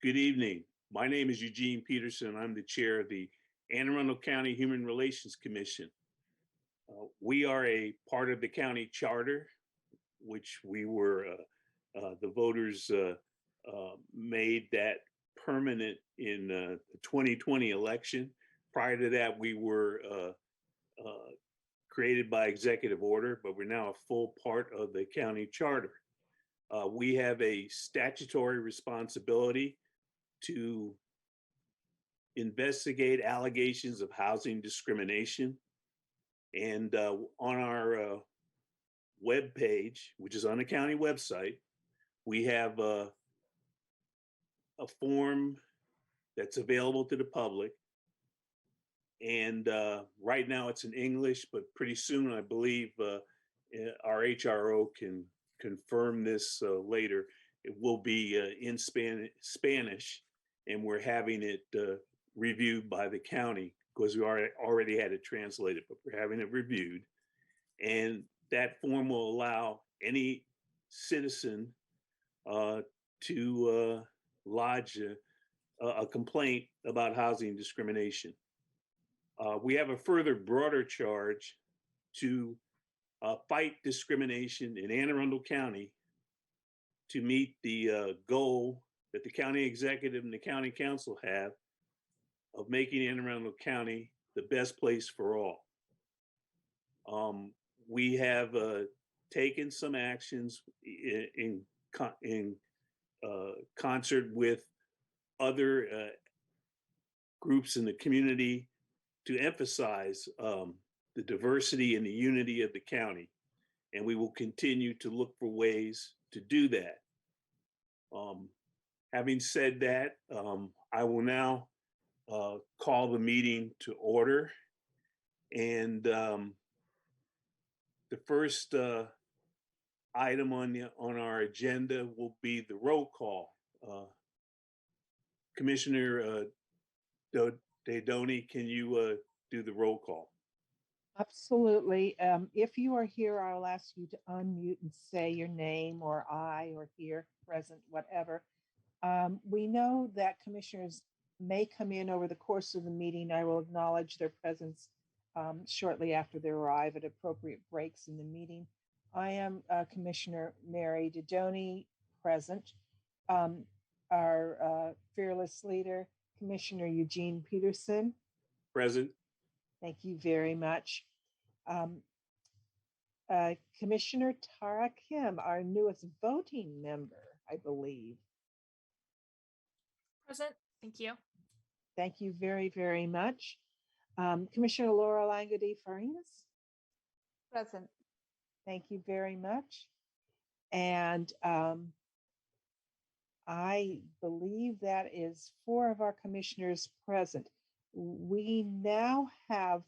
Good evening. My name is Eugene Peterson. I'm the chair of the Anne Arundel County Human Relations Commission. We are a part of the county charter, which we were, the voters made that permanent in the 2020 election. Prior to that, we were created by executive order, but we're now a full part of the county charter. We have a statutory responsibility to investigate allegations of housing discrimination. And on our web page, which is on the county website, we have a form that's available to the public. And right now it's in English, but pretty soon I believe our HRO can confirm this later. It will be in Spanish, and we're having it reviewed by the county because we already had it translated, but we're having it reviewed. And that form will allow any citizen to lodge a complaint about housing discrimination. We have a further broader charge to fight discrimination in Anne Arundel County to meet the goal that the county executive and the county council have of making Anne Arundel County the best place for all. We have taken some actions in concert with other groups in the community to emphasize the diversity and the unity of the county. And we will continue to look for ways to do that. Having said that, I will now call the meeting to order. And the first item on our agenda will be the roll call. Commissioner Daydoni, can you do the roll call? Absolutely. If you are here, I'll ask you to unmute and say your name or I or here, present, whatever. We know that commissioners may come in over the course of the meeting. I will acknowledge their presence shortly after they arrive at appropriate breaks in the meeting. I am Commissioner Mary Daydoni, present. Our fearless leader, Commissioner Eugene Peterson. Present. Thank you very much. Commissioner Tara Kim, our newest voting member, I believe. Present. Thank you. Thank you very, very much. Commissioner Laura Langody Farinas. Present. Thank you very much. And I believe that is 4 of our commissioners present. We now have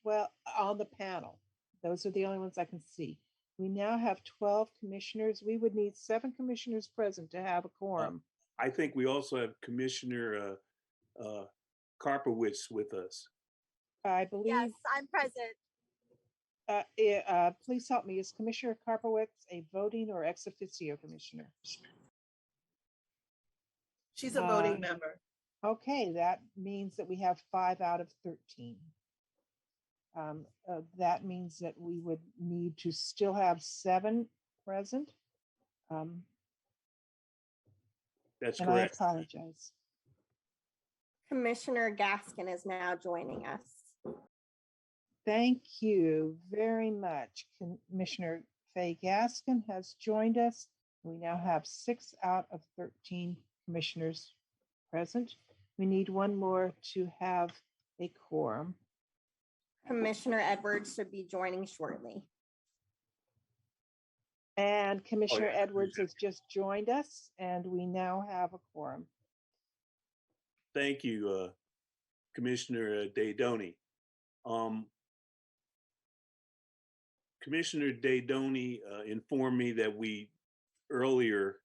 12 on the panel. Those are the only ones I can see. We now have 12 commissioners. We would need 7 commissioners present to have a quorum. I think we also have Commissioner Karpowitz with us. I believe. Yes, I'm present. Please help me. Is Commissioner Karpowitz a voting or ex officio commissioner? She's a voting member. Okay, that means that we have 5 out of 13. That means that we would need to still have 7 present. That's and correct. I apologize. Commissioner Gaskin is now joining us. Thank you very much. Commissioner Faye Gaskin has joined us. We now have 6 out of 13 commissioners present. We need 1 more to have a quorum. Commissioner Edwards should be joining shortly. And Commissioner Edwards has just joined us, and we now have a quorum. Thank you, Commissioner Daydoni. Commissioner Daydoni informed me that earlier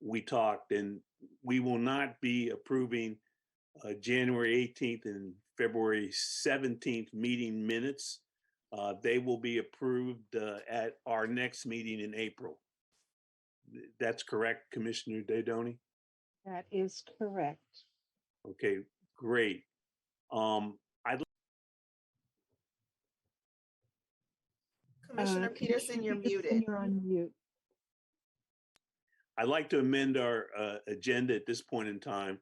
we talked, and we will not be approving January 18th and February 17th meeting minutes. They will be approved at our next meeting in April. That's correct, Commissioner Daydoni? That is correct. Okay, great. I'd Commissioner Peterson, you're muted. You're on mute. I'd like to amend our agenda at this point in time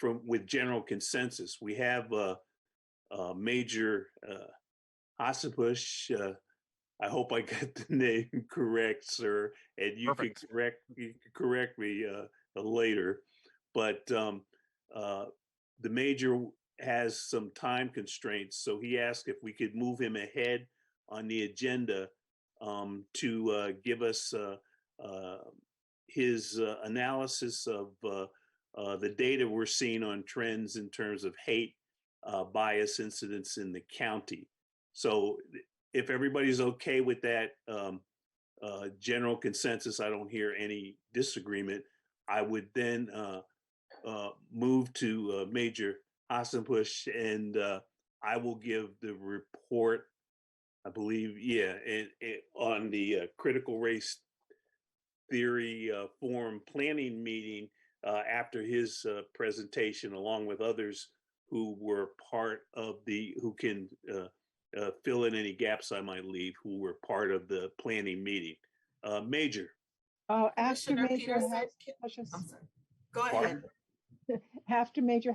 with general consensus. We have Major Hassapush. I hope I got the name correct, sir, and you can correct me later. But the major has some time constraints, so he asked if we could move him ahead on the agenda to give us his analysis of the data we're seeing on trends in terms of hate bias incidents in the county. So if everybody's okay with that general consensus, I don't hear any disagreement, I would then move to Major Hassapush, and I will give the report, I believe, on the critical race theory forum planning meeting after his presentation, along with others who were part of who can fill in any gaps I might leave, who were part of the planning meeting. Major. Oh, after Commissioner Major Peterson, I'm sorry. Go ahead. After Major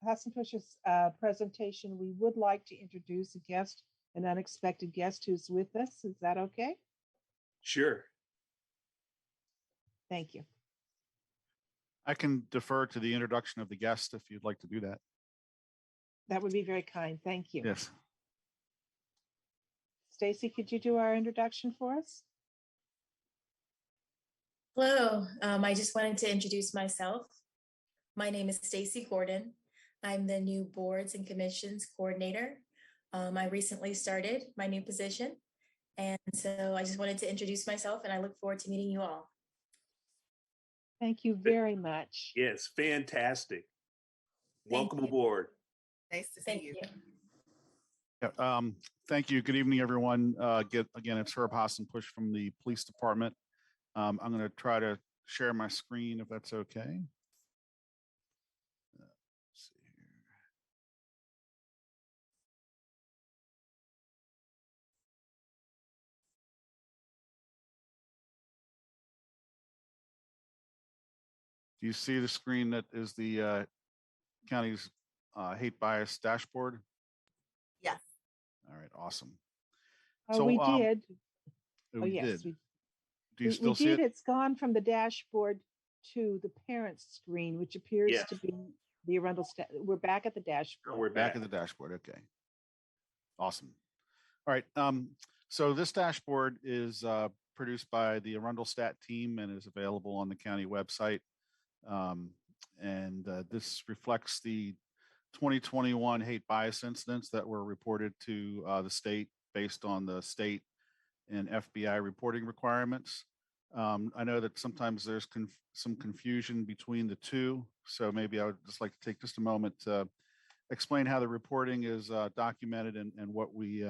Hassapush's presentation, we would like to introduce a guest, an unexpected guest who's with us. Is that okay? Sure. Thank you. I can defer to the introduction of the guest if you'd like to do that. That would be very kind. Thank you. Yes. Stacy, could you do our introduction for us? Hello, I just wanted to introduce myself. My name is Stacy Gordon. I'm the new Boards and Commissions Coordinator. I recently started my new position, and so I just wanted to introduce myself, and I look forward to meeting you all. Thank you very much. Yes, fantastic. Welcome you. aboard. Nice to see Thank you. Yeah, thank you. Good evening, everyone. Again, it's Herb Hassapush from the police department. I'm going to try to share my screen if that's okay. Let's see here. Do you see the screen that is the county's hate bias dashboard? Yes. All right, awesome. Oh, So, we did. Oh, Oh, you yes. did. Do you We still see did. it? It's gone from the dashboard to the parent screen, which appears Yes. to be the Arundel stat. We're back at the dashboard. We're Back at the dashboard. Okay. Awesome. All right. So this dashboard is produced by the Arundel Stat team and is available on the county website. This reflects the 2021 hate bias incidents that were reported to the state based on the state and FBI reporting requirements. I know that sometimes there's some confusion between the two, so maybe I would just like to take just a moment to explain how the reporting is documented and what we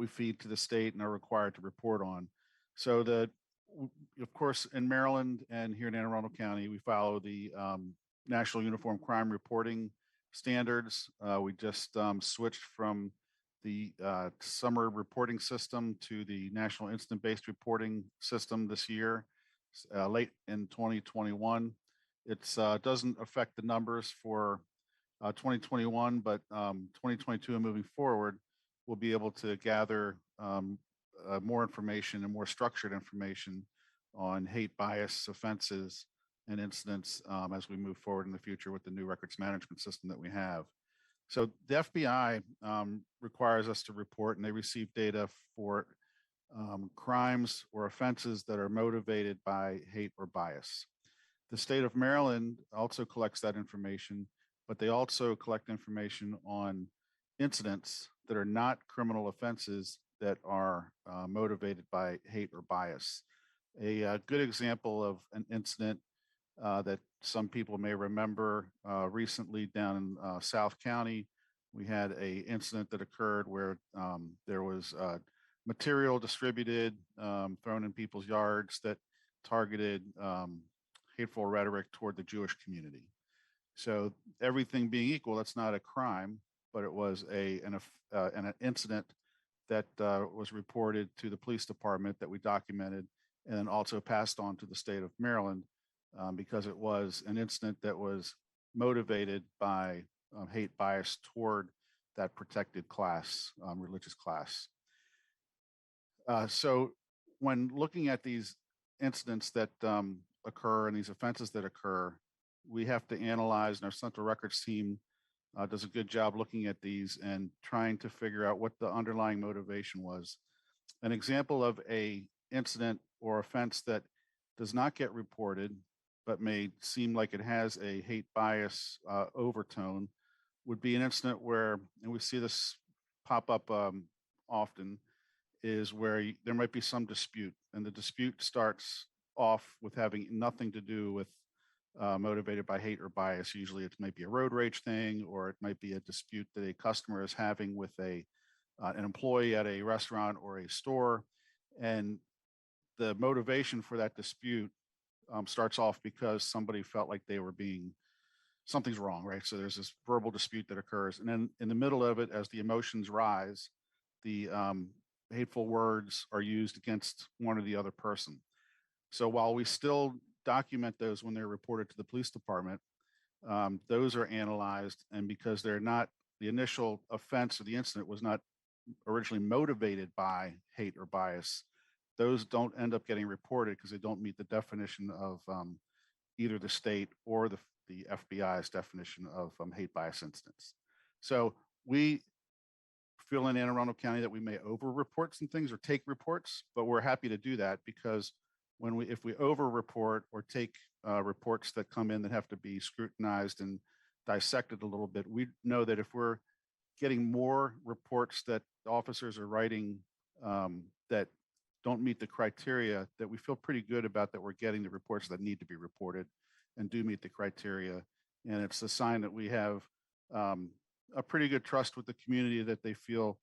feed to the state and are required to report on. So of course, in Maryland and here in Anne Arundel County, we follow the National Uniform Crime Reporting Standards. We just switched from the summer reporting system to the National Incident-Based Reporting System this year, late in 2021. It doesn't affect the numbers for 2021, but 2022 and moving forward, we'll be able to gather more information and more structured information on hate bias offenses and incidents as we move forward in the future with the new records management system that we have. So the FBI requires us to report, and they receive data for crimes or offenses that are motivated by hate or bias. The state of Maryland also collects that information, but they also collect information on incidents that are not criminal offenses that are motivated by hate or bias. A good example of an incident that some people may remember recently down in South County, we had an incident that occurred where there was material distributed, thrown in people's yards that targeted hateful rhetoric toward the Jewish community. So everything being equal, that's not a crime, but it was an incident that was reported to the police department that we documented and then also passed on to the state of Maryland because it was an incident that was motivated by hate bias toward that protected class, religious class. So when looking at these incidents that occur and these offenses that occur, we have to analyze, and our central records team does a good job looking at these and trying to figure out what the underlying motivation was. An example of a incident or offense that does not get reported, but may seem like it has a hate bias overtone would be an incident where, and we see this pop up often, is where there might be some dispute, and the dispute starts off with having nothing to do with motivated by hate or bias. Usually it might be a road rage thing, or it might be a dispute that a customer is having with an employee at a restaurant or a store. And the motivation for that dispute starts off because somebody felt like they were something's wrong, right? So there's this verbal dispute that occurs. And then in the middle of it, as the emotions rise, the hateful words are used against one or the other person. So while we still document those when they're reported to the police department, those are analyzed. And because they're not, the initial offense or the incident was not originally motivated by hate or bias, those don't end up getting reported because they don't meet the definition of either the state or the FBI's definition of hate bias incidents. So we feel in Anne Arundel County that we may over-report some things or take reports, but we're happy to do that because if we over-report or take reports that come in that have to be scrutinized and dissected a little bit, we know that if we're getting more reports that officers are writing that don't meet the criteria, that we feel pretty good about that we're getting the reports that need to be reported and do meet the criteria. And it's a sign that we have a pretty good trust with the community that they feel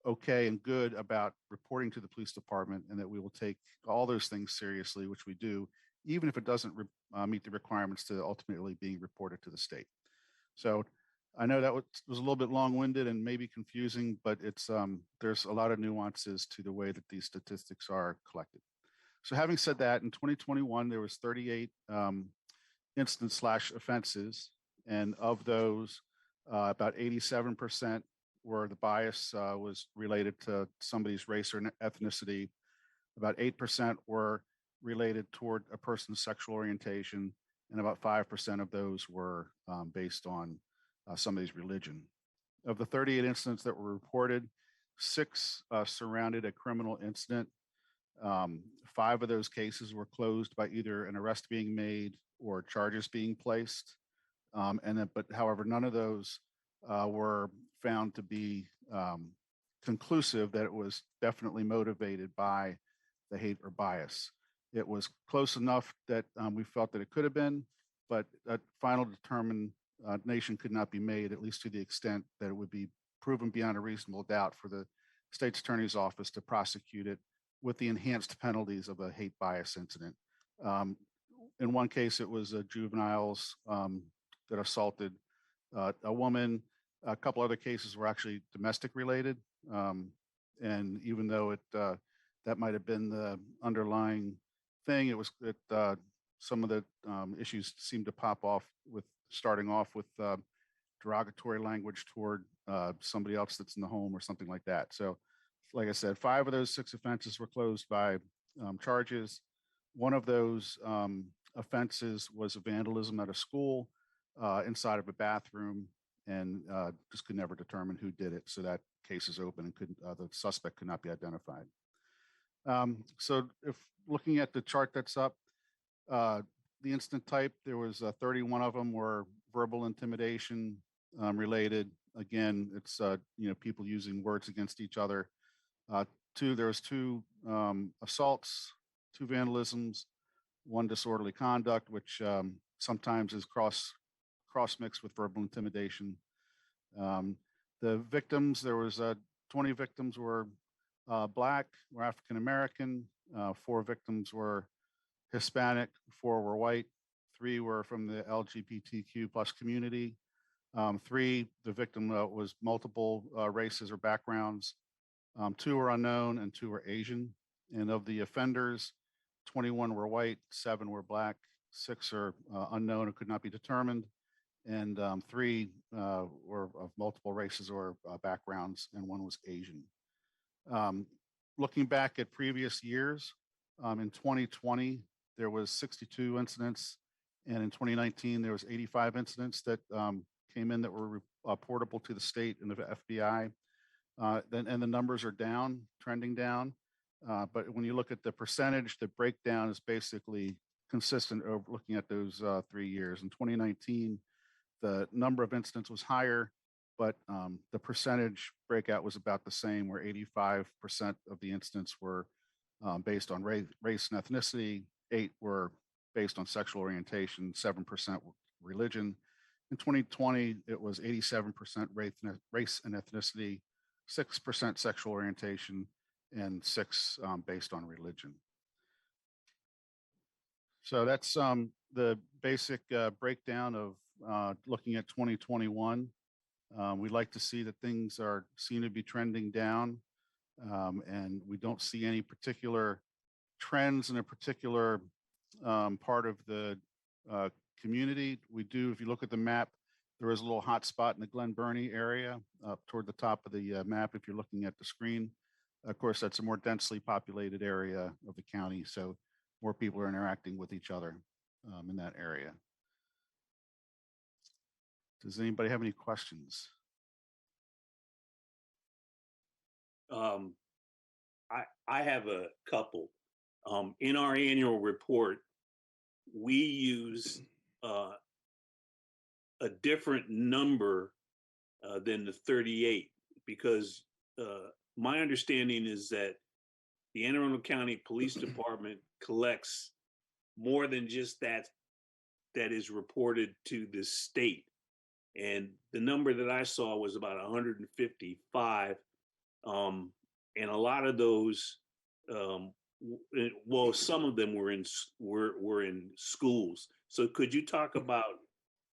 okay and good about reporting to the police department, and that we will take all those things seriously, which we do, even if it doesn't meet the requirements to ultimately being reported to the state. So I know that was a little bit long-winded and maybe confusing, but there's a lot of nuances to the way that these statistics are collected. So having said that, in 2021, there was 38 incidents/offenses, and of those, about 87% where the bias was related to somebody's race or ethnicity. About 8% were related toward a person's sexual orientation, and about 5% of those were based on somebody's religion. Of the 38 incidents that were reported, 6 surrounded a criminal incident. 5 of those cases were closed by either an arrest being made or charges being placed. But however, none of those were found to be conclusive that it was definitely motivated by the hate or bias. It was close enough that we felt that it could have been, but a final determination could not be made, at least to the extent that it would be proven beyond a reasonable doubt for the state's attorney's office to prosecute it with the enhanced penalties of a hate bias incident. In one case, it was juveniles that assaulted a woman. A couple other cases were actually domestic related. And even though that might have been the underlying thing, some of the issues seemed to pop off with starting off with derogatory language toward somebody else that's in the home or something like that. So like I said, 5 of those 6 offenses were closed by charges. One of those offenses was vandalism at a school inside of a bathroom, and just could never determine who did it. So that case is open and the suspect could not be identified. So if looking at the chart that's up, the incident type, there was 31 of them were verbal intimidation related. Again, it's people using words against each other. There was 2 assaults, 2 vandalisms, 1 disorderly conduct, which sometimes is cross mixed with verbal intimidation. The victims, there was 20 victims were Black, were African American, 4 victims were Hispanic, 4 were white, 3 were from the LGBTQ plus community. 3, the victim was multiple races or backgrounds. 2 were unknown and 2 were Asian. And of the offenders, 21 were white, 7 were black, 6 are unknown and could not be determined, and 3 were of multiple races or backgrounds, and 1 was Asian. Looking back at previous years, in 2020, there was 62 incidents, and in 2019, there was 85 incidents that came in that were reportable to the state and the FBI. And the numbers are down, trending down. But when you look at the percentage, the breakdown is basically consistent over looking at those 3 years. In 2019, the number of incidents was higher, but the percentage breakout was about the same, where 85% of the incidents were based on race and ethnicity, 8 were based on sexual orientation, 7% religion. In 2020, it was 87% race and ethnicity, 6% sexual orientation, and 6 based on religion. So that's the basic breakdown of looking at 2021. We'd like to see that things seem to be trending down, and we don't see any particular trends in a particular part of the community. We do, if you look at the map, there is a little hot spot in the Glen Burnie area up toward the top of the map if you're looking at the screen. Of course, that's a more densely populated area of the county, so more people are interacting with each other in that area. Does anybody have any questions? I have a couple. In our annual report, we use a different number than the 38, because my understanding is that the Anne Arundel County Police Department collects more than just that is reported to the state. And the number that I saw was about 155. And a lot of those, well, some of them were in schools. So could you talk about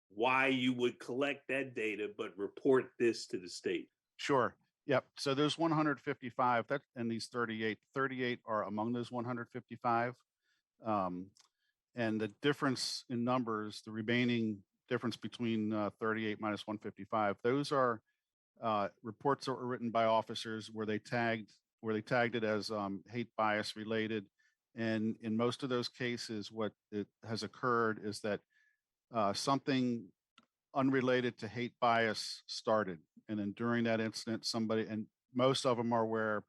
why you would collect that data but report this to the state? Sure. Yep. So there's 155 and these 38 are among those 155. And the difference in numbers, the remaining difference between 38 minus 155, those are reports that were written by officers where they tagged it as hate bias related. And in most of those cases, what has occurred is that something unrelated to hate bias started. And then during that incident, and most of them are where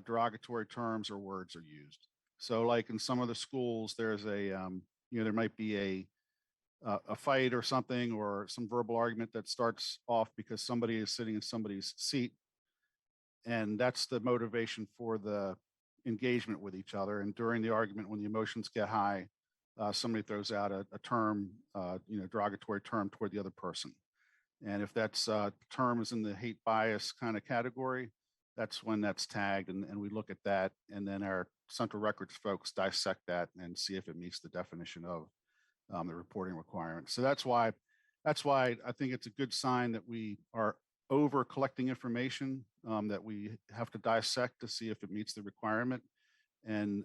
derogatory terms or words are used. So like in some of the schools, there's there might be a fight or something, or some verbal argument that starts off because somebody is sitting in somebody's seat. And that's the motivation for the engagement with each other. And during the argument, when the emotions get high, somebody throws out a term, derogatory term toward the other person. And if that's term is in the hate bias kind of category, that's when that's tagged, and we look at that, and then our central records folks dissect that and see if it meets the definition of the reporting requirements. So that's why I think it's a good sign that we are over collecting information that we have to dissect to see if it meets the requirement. And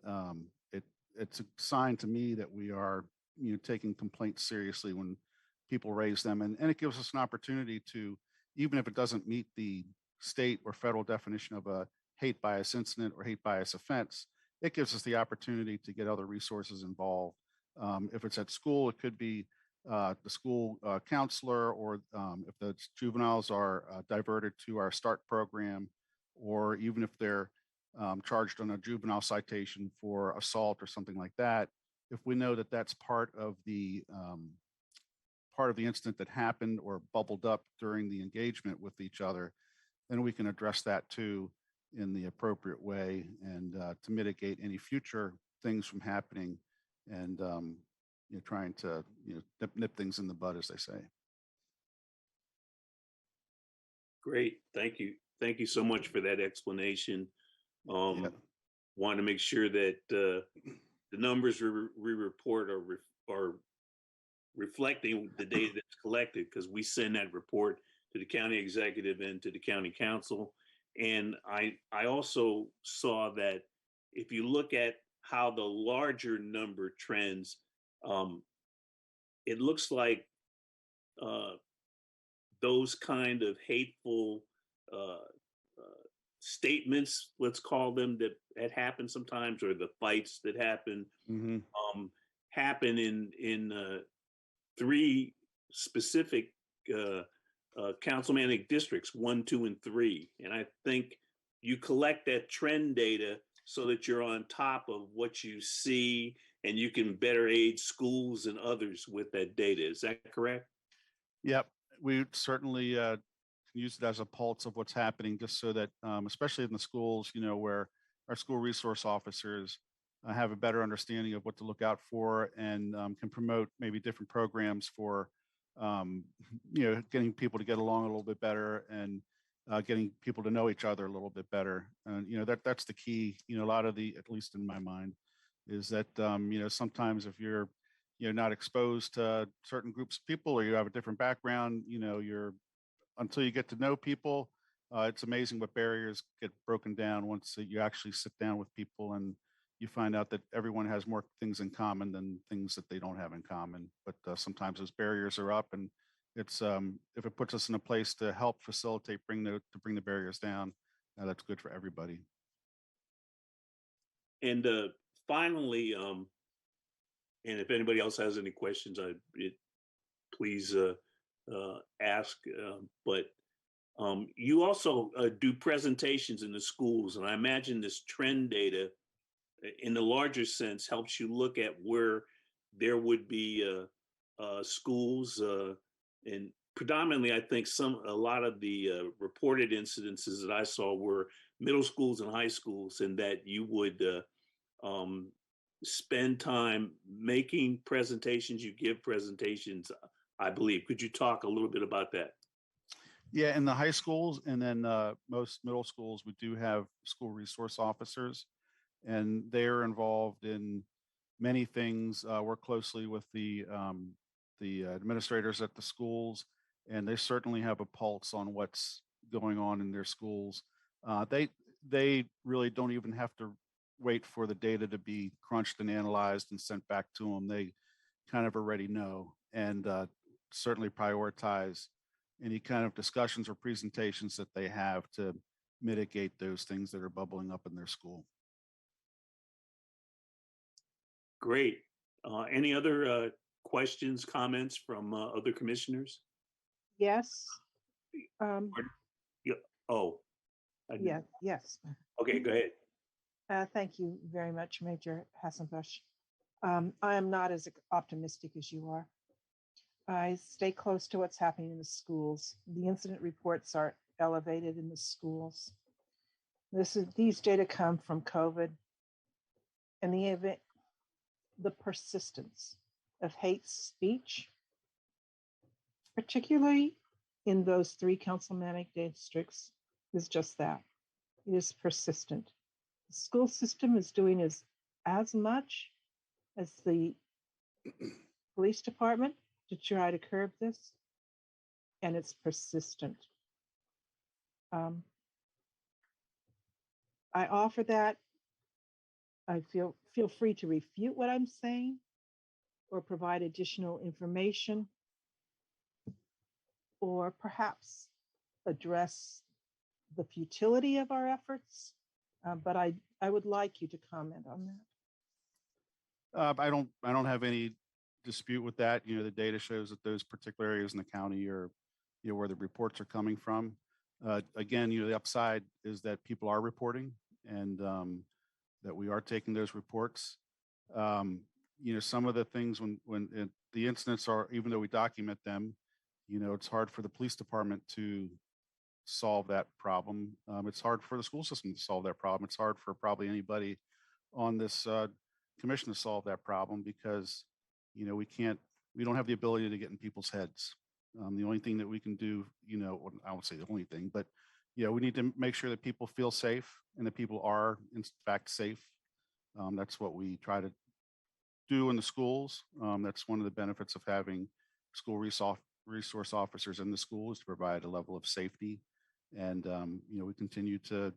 it's a sign to me that we are taking complaints seriously when people raise them, and it gives us an opportunity to, even if it doesn't meet the state or federal definition of a hate bias incident or hate bias offense, it gives us the opportunity to get other resources involved. If it's at school, it could be the school counselor, or if the juveniles are diverted to our START program, or even if they're charged on a juvenile citation for assault or something like that. If we know that that's part of the incident that happened or bubbled up during the engagement with each other, then we can address that too in the appropriate way, and to mitigate any future things from happening, and trying to nip things in the bud, as they say. Great, thank you so much for that explanation. Want to make sure that the numbers we report are reflecting the data that's collected, because we send that report to the county executive and to the county council. And I also saw that if you look at how the larger number trends, it looks like those kind of hateful statements, let's call them, that had happened sometimes, or the fights that happen, happen in 3 specific councilmanic districts, 1, 2, and 3. And I think you collect that trend data so that you're on top of what you see, and you can better aid schools and others with that data. Is that correct? Yep, we certainly can use it as a pulse of what's happening, just so that, especially in the schools, where our school resource officers have a better understanding of what to look out for, and can promote maybe different programs for, getting people to get along a little bit better, and getting people to know each other a little bit better. And, that's the key. A lot of at least in my mind, is that, sometimes if you're not exposed to certain groups of people, or you have a different background, until you get to know people, it's amazing what barriers get broken down once you actually sit down with people, and you find out that everyone has more things in common than things that they don't have in common. But sometimes those barriers are up, and it's if it puts us in a place to help facilitate, bring the barriers down, that's good for everybody. And finally, and if anybody else has any questions, please ask. But you also do presentations in the schools, and I imagine this trend data, in the larger sense, helps you look at where there would be schools, and predominantly, I think a lot of the reported incidences that I saw were middle schools and high schools, and that you would spend time making presentations. You give presentations, I believe. Could you talk a little bit about that? Yeah, in the high schools, and then most middle schools, we do have school resource officers, and they're involved in many things. Work closely with the administrators at the schools, and they certainly have a pulse on what's going on in their schools. They really don't even have to wait for the data to be crunched and analyzed and sent back to them. They kind of already know, and certainly prioritize any kind of discussions or presentations that they have to mitigate those things that are bubbling up in their school. Great. Any other questions, comments from other commissioners? Yes. Yeah. Oh. Yeah. Yes. Okay, go ahead. Thank you very much, Major Hassenbusch. I am not as optimistic as you are. I stay close to what's happening in the schools. The incident reports are elevated in the schools. These data come from COVID, and the persistence of hate speech, particularly in those 3 councilmanic districts, is just that. It is persistent. The school system is doing as much as the police department to try to curb this, and it's persistent. I offer that. I feel free to refute what I'm saying, or provide additional information, or perhaps address the futility of our efforts. But I would like you to comment on that. I don't have any dispute with that. The data shows that those particular areas in the county are, where the reports are coming from. Again, the upside is that people are reporting, and that we are taking those reports. Some of the things when the incidents are, even though we document them, it's hard for the police department to solve that problem. It's hard for the school system to solve that problem. It's hard for probably anybody on this commission to solve that problem, because we don't have the ability to get in people's heads. The only thing that we can do, I won't say the only thing, but we need to make sure that people feel safe, and that people are in fact safe. That's what we try to do in the schools. That's one of the benefits of having school resource officers in the schools, to provide a level of safety. And, we continue to,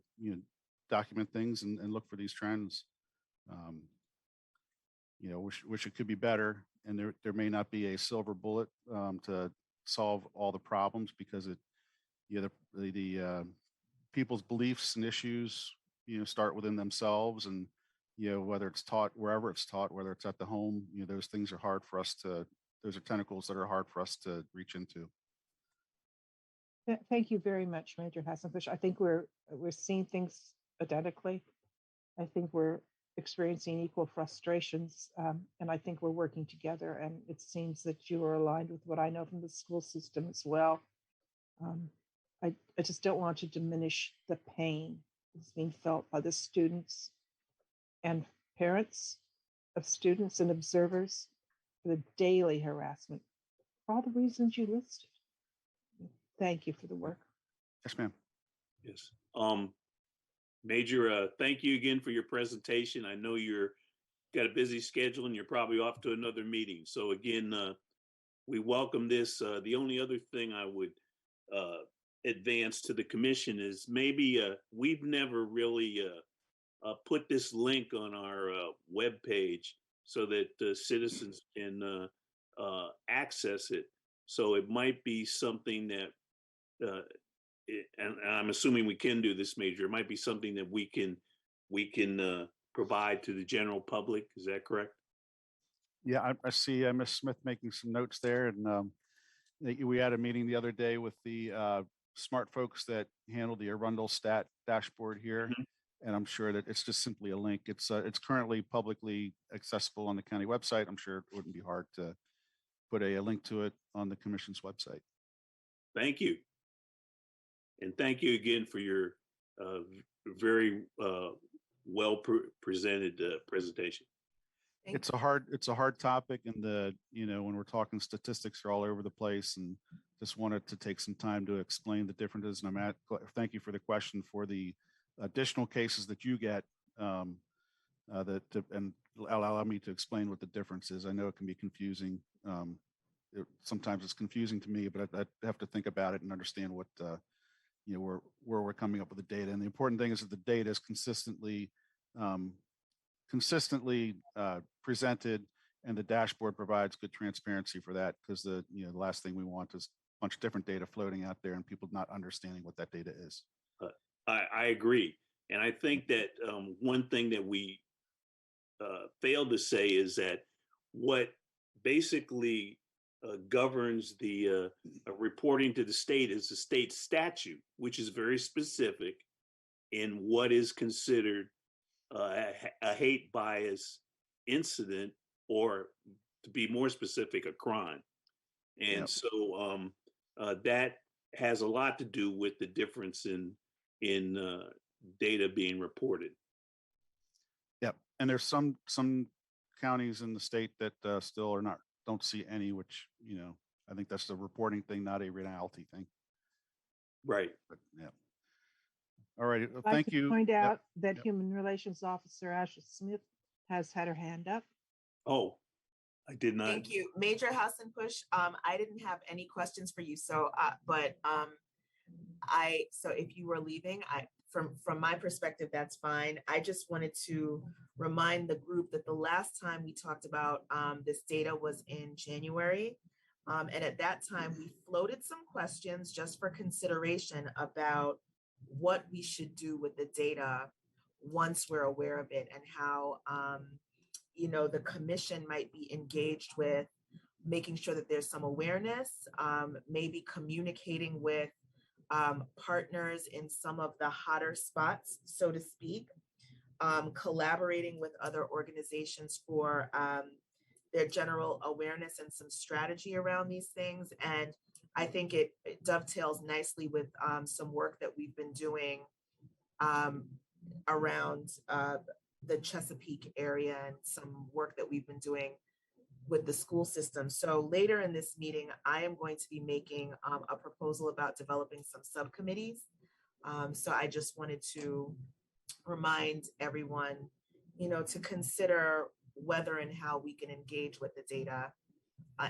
document things and look for these trends. Wish it could be better. And there may not be a silver bullet to solve all the problems, because the people's beliefs and issues, start within themselves. And, whether it's taught, wherever it's taught, whether it's at the home, those things are hard for us to, those are tentacles that are hard for us to reach into. Thank you very much, Major Hassenbush. I think we're seeing things identically. I think we're experiencing equal frustrations, and I think we're working together. And it seems that you are aligned with what I know from the school system as well. I just don't want to diminish the pain that's being felt by the students and parents of students and observers for the daily harassment, for all the reasons you listed. Thank you for the work. Yes, ma'am. Yes. Major, thank you again for your presentation. I know you're got a busy schedule and you're probably off to another meeting. So again, we welcome this. The only other thing I would advance to the commission is maybe we've never really put this link on our webpage so that citizens can access it. So it might be something that, and I'm assuming we can do this, Major, it might be something that we can provide to the general public. Is that correct? Yeah, I see Ms. Smith making some notes there. And we had a meeting the other day with the smart folks that handle the Arundel stat dashboard here. Mm-hmm. And I'm sure that it's just simply a link. It's currently publicly accessible on the county website. I'm sure it wouldn't be hard to put a link to it on the commission's website. Thank you. And thank you again for your very well presented presentation. It's a hard topic, and when we're talking statistics are all over the place, and just wanted to take some time to explain the differences. And thank you for the question, for the additional cases that you get, and allow me to explain what the difference is. I know it can be confusing. Sometimes it's confusing to me, but I have to think about it and understand what where we're coming up with the data. And the important thing is that the data is consistently presented, and the dashboard provides good transparency for that, because the last thing we want is a bunch of different data floating out there and people not understanding what that data is. I agree. And I think that one thing that we failed to say is that what basically governs the reporting to the state is the state statute, which is very specific in what is considered a hate bias incident, or to be more specific, a crime. And so that has a lot to do with the difference in data being reported. Yep. And there's some counties in the state that still don't see any, which, I think that's the reporting thing, not a reality thing. Right. But, yeah. All right. I'd Thank like you. to point out that Human Relations Officer Ashley Smith has had her hand up. Oh, I did not. Thank you. Major Hassenbush, I didn't have any questions for you. So, so if you were leaving, from my perspective, that's fine. I just wanted to remind the group that the last time we talked about this data was in January. And at that time, we floated some questions just for consideration about what we should do with the data once we're aware of it, and how, the commission might be engaged with making sure that there's some awareness, maybe communicating with partners in some of the hotter spots, so to speak, collaborating with other organizations for their general awareness and some strategy around these things. And I think it dovetails nicely with some work that we've been doing around the Chesapeake area, and some work that we've been doing with the school system. So later in this meeting, I am going to be making a proposal about developing some subcommittees. So I just wanted to remind everyone, to consider whether and how we can engage with the data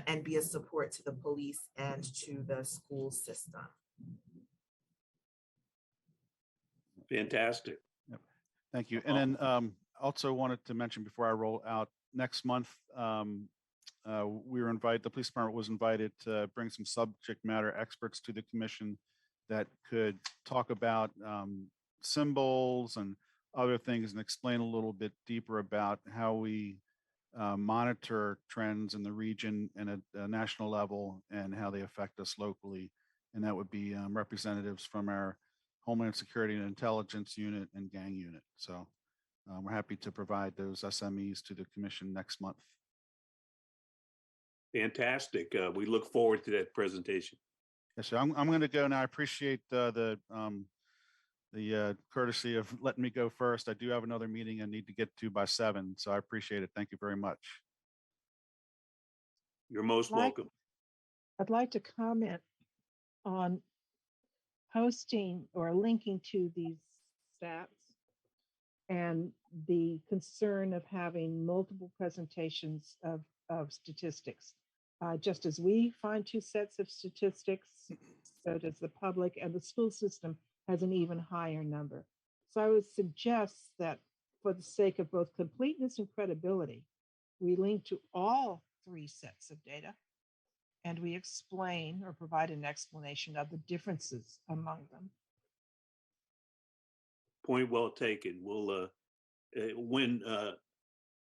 and be a support to the police and to the school system. Fantastic. Yep. Thank you. And then also wanted to mention before I roll out, next month, we were invited, the police department was invited to bring some subject matter experts to the commission that could talk about symbols and other things and explain a little bit deeper about how we monitor trends in the region and at a national level and how they affect us locally. And that would be representatives from our Homeland Security and Intelligence Unit and Gang Unit. So we're happy to provide those SMEs to the commission next month. Fantastic. We look forward to that presentation. Yes, so I'm going to go now. I appreciate the courtesy of letting me go first. I do have another meeting I need to get to by 7, so I appreciate it. Thank you very much. You're most welcome. I'd like to comment on posting or linking to these stats and the concern of having multiple presentations of statistics. Just as we find 2 sets of statistics, so does the public, and the school system has an even higher number. So I would suggest that for the sake of both completeness and credibility, we link to all 3 sets of data and we explain or provide an explanation of the differences among them. Point well taken. We'll, when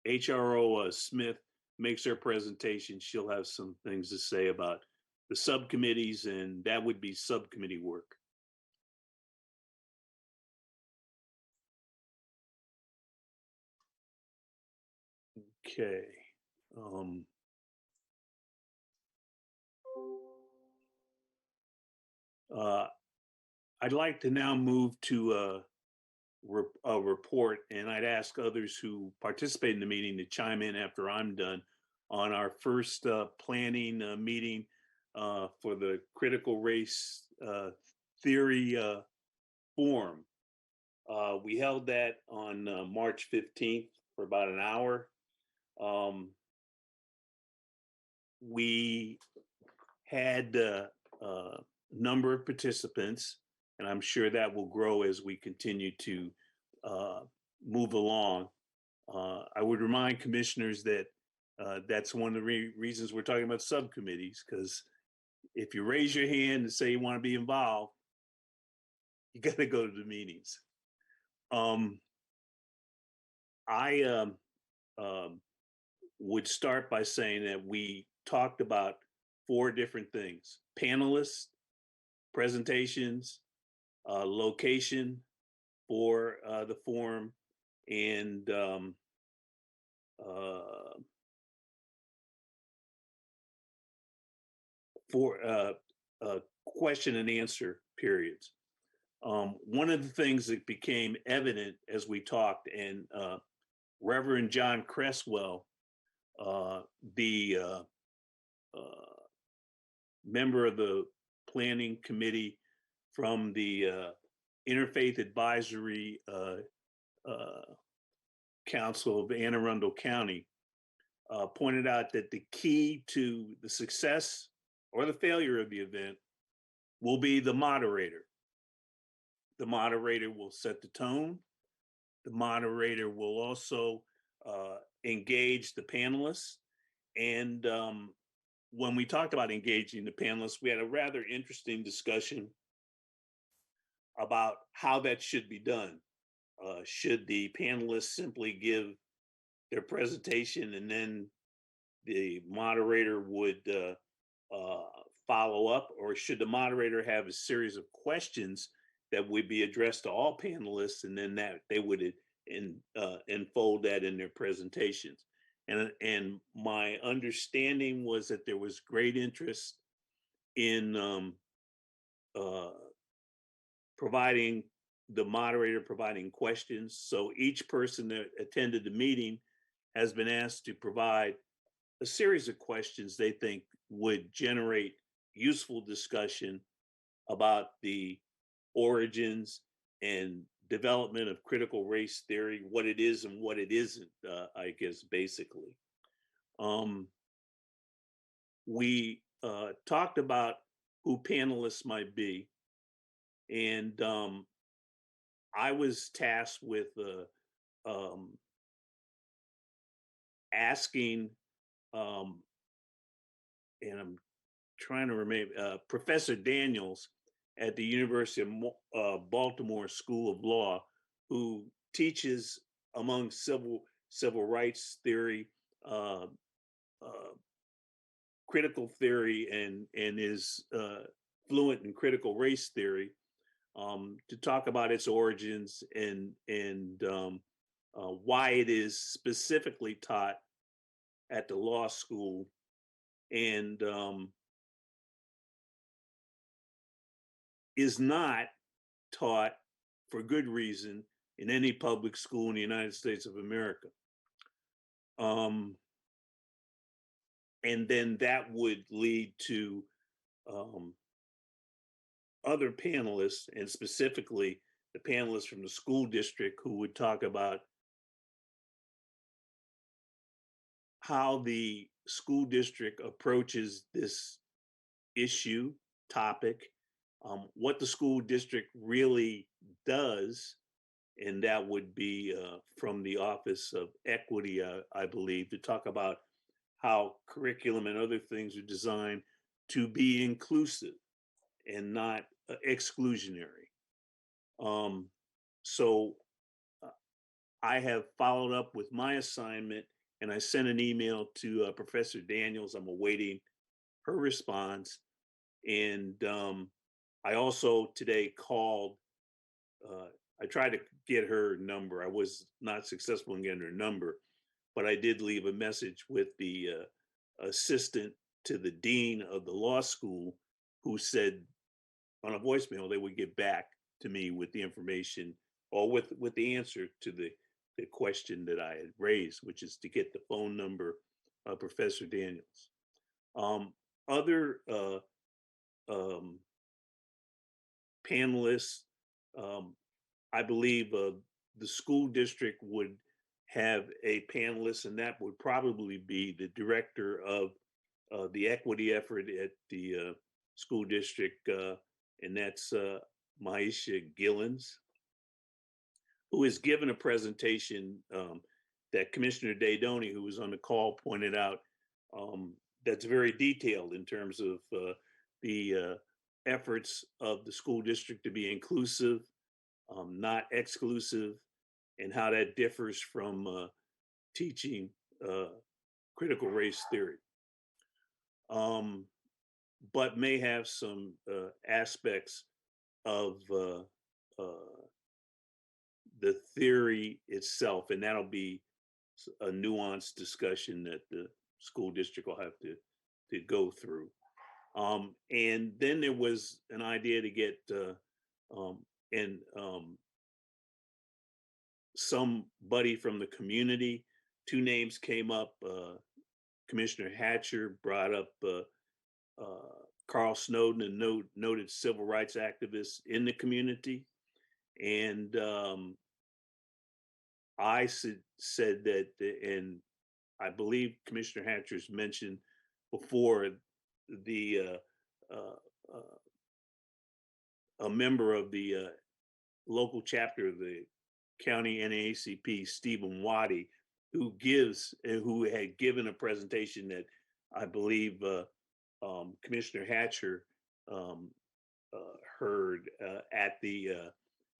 HRO Smith makes her presentation, she'll have some things to say about the subcommittees, and that would be subcommittee work. Okay. I'd like to now move to a report, and I'd ask others who participate in the meeting to chime in after I'm done on our first planning meeting for the critical race theory forum. We held that on March 15th for about an hour. We had a number of participants, and I'm sure that will grow as we continue to move along. I would remind commissioners that that's one of the reasons we're talking about subcommittees, because if you raise your hand and say you want to be involved, you got to go to the meetings. I would start by saying that we talked about 4 different things: panelists, presentations, location for the forum, and for question and answer periods. One of the things that became evident as we talked, and Reverend John Cresswell, the member of the planning committee from the Interfaith Advisory Council of Anne Arundel County, pointed out that the key to the success or the failure of the event will be the moderator. The moderator will set the tone. The moderator will also engage the panelists. And when we talked about engaging the panelists, we had a rather interesting discussion about how that should be done. Should the panelists simply give their presentation and then the moderator would follow up, or should the moderator have a series of questions that would be addressed to all panelists, and then that they would enfold that in their presentations? And my understanding was that there was great interest in providing the moderator providing questions. So each person that attended the meeting has been asked to provide a series of questions they think would generate useful discussion about the origins and development of critical race theory, what it is and what it isn't, I guess, basically. We talked about who panelists might be, and I was tasked with asking, and I'm trying to remember, Professor Daniels at the University of Baltimore School of Law, who teaches among civil rights theory, critical theory, and is fluent in critical race theory, to talk about its origins and why it is specifically taught at the law school, and is not taught for good reason in any public school in the United States of America. And then that would lead to other panelists, and specifically the panelists from the school district, who would talk about how the school district approaches this issue, topic, what the school district really does, and that would be from the Office of Equity, I believe, to talk about how curriculum and other things are designed to be inclusive and not exclusionary. So I have followed up with my assignment, and I sent an email to Professor Daniels. I'm awaiting her response. And I also today called, I tried to get her number. I was not successful in getting her number, but I did leave a message with the assistant to the dean of the law school, who said on a voicemail they would get back to me with the information, or with the answer to the question that I had raised, which is to get the phone number of Professor Daniels. Other panelists, I believe the school district would have a panelist, and that would probably be the director of the equity effort at the school district, and that's Maisha Gillens, who has given a presentation that Commissioner Daydoney, who was on the call, pointed out, that's very detailed in terms of the efforts of the school district to be inclusive, not exclusive, and how that differs from teaching critical race theory, but may have some aspects of the theory itself, and that'll be a nuanced discussion that the school district will have to go through. And then there was an idea to get somebody from the community. Two names came up. Commissioner Hatcher brought up Carl Snowden, a noted civil rights activist in the community. And I said that, and I believe Commissioner Hatcher's mentioned before, a member of the local chapter of the county NAACP, Stephen Waddy, who had given a presentation that I believe Commissioner Hatcher heard at the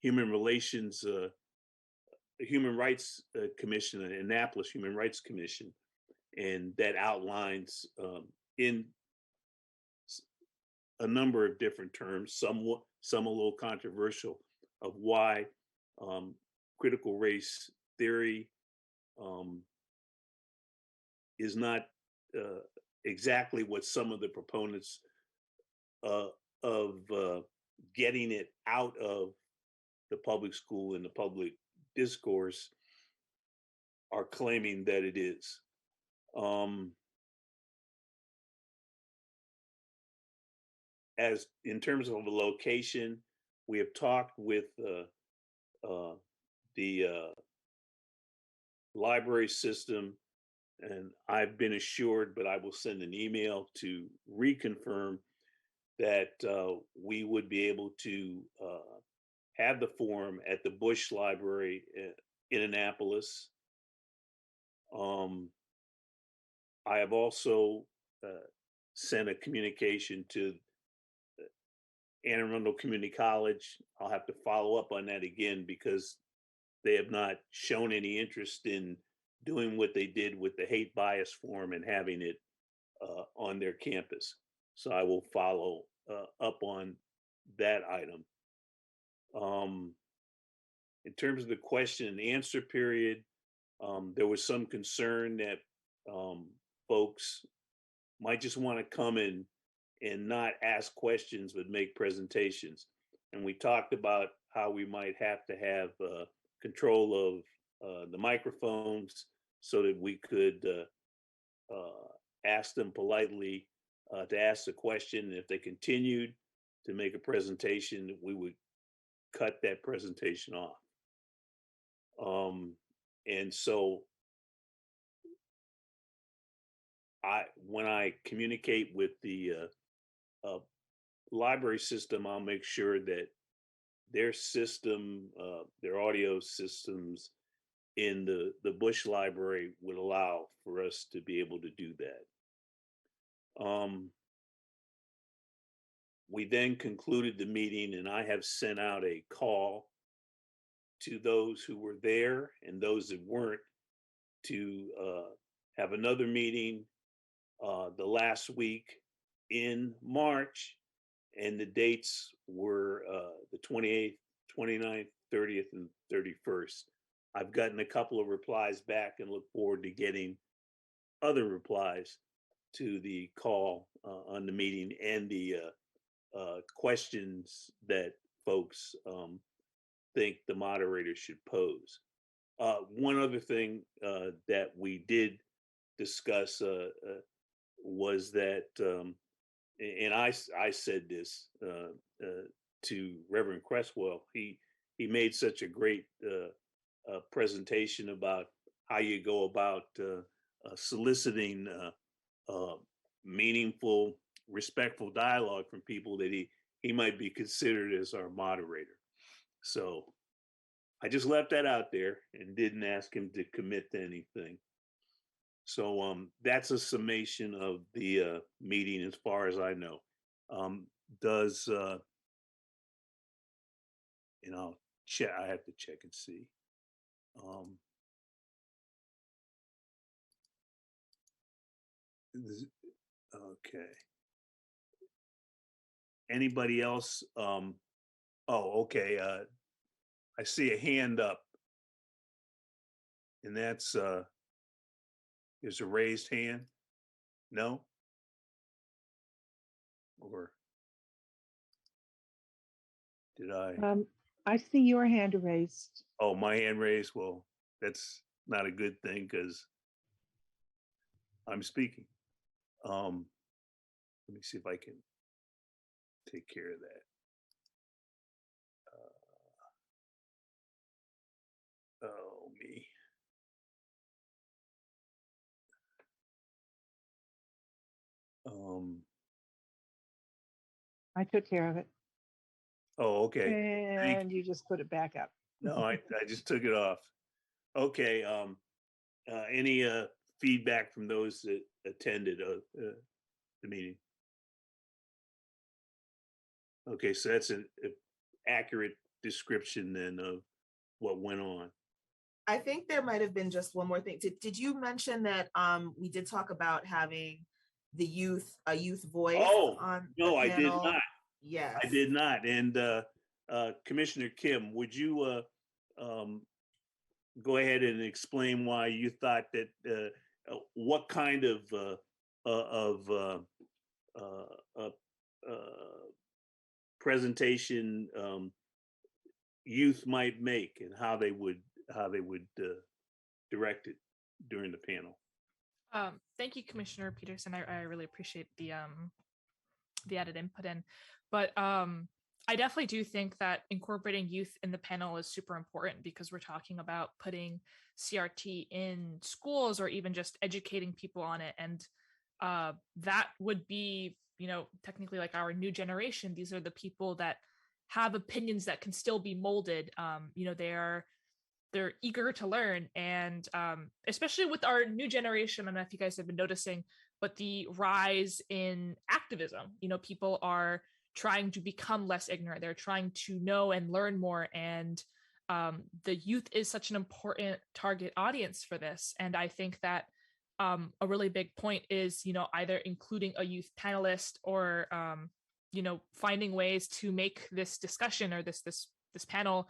Human Rights Commission, Annapolis Human Rights Commission, and that outlines in a number of different terms, some a little controversial, of why critical race theory is not exactly what some of the proponents of getting it out of the public school and the public discourse are claiming that it is. As in terms of a location, we have talked with the library system, and I've been assured, but I will send an email to reconfirm that we would be able to have the forum at the Bush Library in Annapolis. I have also sent a communication to Anne Arundel Community College. I'll have to follow up on that again because they have not shown any interest in doing what they did with the hate bias forum and having it on their campus. So I will follow up on that item. In terms of the question and answer period, there was some concern that folks might just want to come in and not ask questions, but make presentations. And we talked about how we might have to have control of the microphones so that we could ask them politely to ask the question. And if they continued to make a presentation, we would cut that presentation off. And so when I communicate with the library system, I'll make sure that their system, their audio systems in the Bush Library would allow for us to be able to do that. We then concluded the meeting, and I have sent out a call to those who were there and those that weren't to have another meeting the last week in March, and the dates were the 28th, 29th, 30th, and 31st. I've gotten a couple of replies back and look forward to getting other replies to the call on the meeting and the questions that folks think the moderator should pose. One other thing that we did discuss was that, and I said this to Reverend Cresswell. He made such a great presentation about how you go about soliciting meaningful, respectful dialogue from people that he might be considered as our moderator. So I just left that out there and didn't ask him to commit to anything. So that's a summation of the meeting as far as I know. Does, check, I have to check and see. Okay. Anybody else? Oh, okay. I see a hand up. And that's, there's a raised hand? No? Or did I? I see your hand raised. Oh, my hand raised? Well, that's not a good thing because I'm speaking. Let me see if I can take care of that. Oh, me. I took care of it. Oh, okay. And you just put it back up. No, I just took it off. Okay. Any feedback from those that attended the meeting? Okay, so that's an accurate description then of what went on. I think there might have been just one more thing. Did you mention that we did talk about having a youth voice? Oh, on no, the I did panel? not. Yes. I did not. And Commissioner Kim, would you go ahead and explain why you thought that what kind of presentation youth might make and how they would direct it during the panel? Thank you, Commissioner Peterson. I really appreciate the added input in. But I definitely do think that incorporating youth in the panel is super important because we're talking about putting CRT in schools or even just educating people on it. And that would be, technically like our new generation. These are the people that have opinions that can still be molded. They're eager to learn. And especially with our new generation, I don't know if you guys have been noticing, but the rise in activism, people are trying to become less ignorant. They're trying to know and learn more. And the youth is such an important target audience for this. And I think that a really big point is, either including a youth panelist or, finding ways to make this discussion or this panel,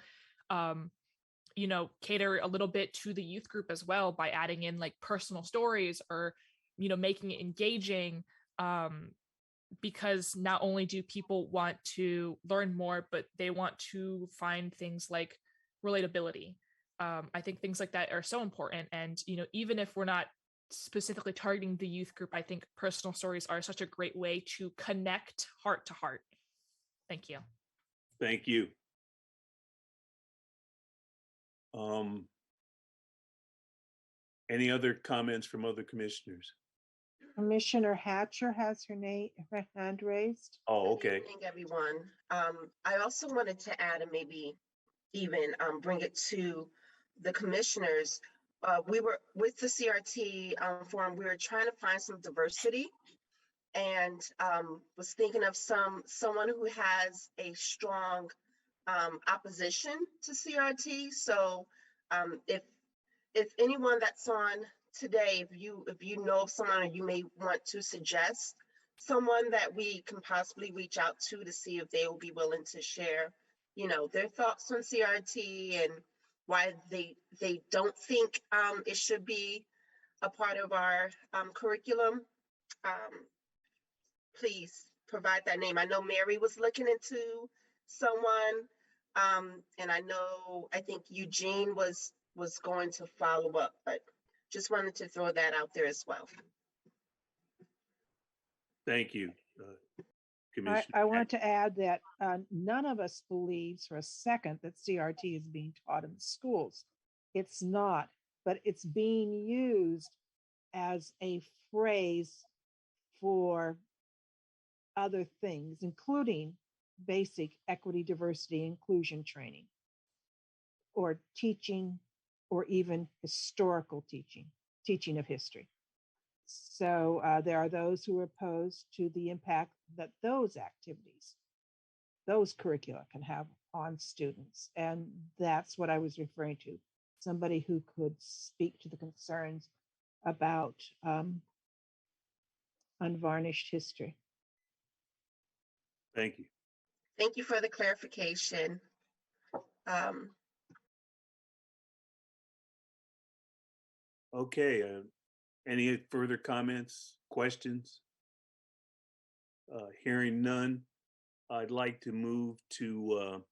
cater a little bit to the youth group as well by adding in like personal stories or, making it engaging. Because not only do people want to learn more, but they want to find things like relatability. I think things like that are so important. And, even if we're not specifically targeting the youth group, I think personal stories are such a great way to connect heart to heart. Thank you. Thank you. Any other comments from other commissioners? Commissioner Hatcher has her hand raised. Oh, okay. Good evening, everyone. I also wanted to add and maybe even bring it to the commissioners. We were with the CRT forum, we were trying to find some diversity and was thinking of someone who has a strong opposition to CRT. So if anyone that's on today, if you know of someone or you may want to suggest someone that we can possibly reach out to see if they will be willing to share, their thoughts on CRT and why they don't think it should be a part of our curriculum, please provide that name. I know Mary was looking into someone, and I think Eugene was going to follow up, but just wanted to throw that out there as well. Thank you, Commissioner. I want to add that none of us believes for a second that CRT is being taught in the schools. It's not, but it's being used as a phrase for other things, including basic equity, diversity, inclusion training, or teaching, or even historical teaching of history. So there are those who are opposed to the impact that those activities, those curricula can have on students. And that's what I was referring to. Somebody who could speak to the concerns about unvarnished history. Thank you. Thank you for the clarification. Okay, any further comments, questions? Hearing none, I'd like to move to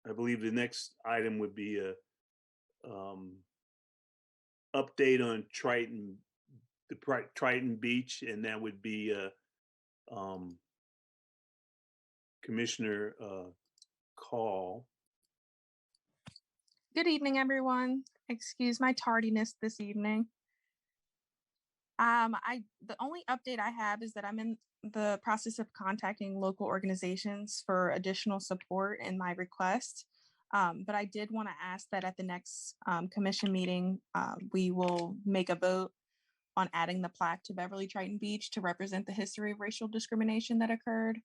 I believe the next item would be a update on Triton, Triton Beach, and that would be Commissioner Call. Good evening, everyone. Excuse my tardiness this evening. The only update I have is that I'm in the process of contacting local organizations for additional support in my request. But I did want to ask that at the next commission meeting, we will make a vote on adding the plaque to Beverly Triton Beach to represent the history of racial discrimination that occurred.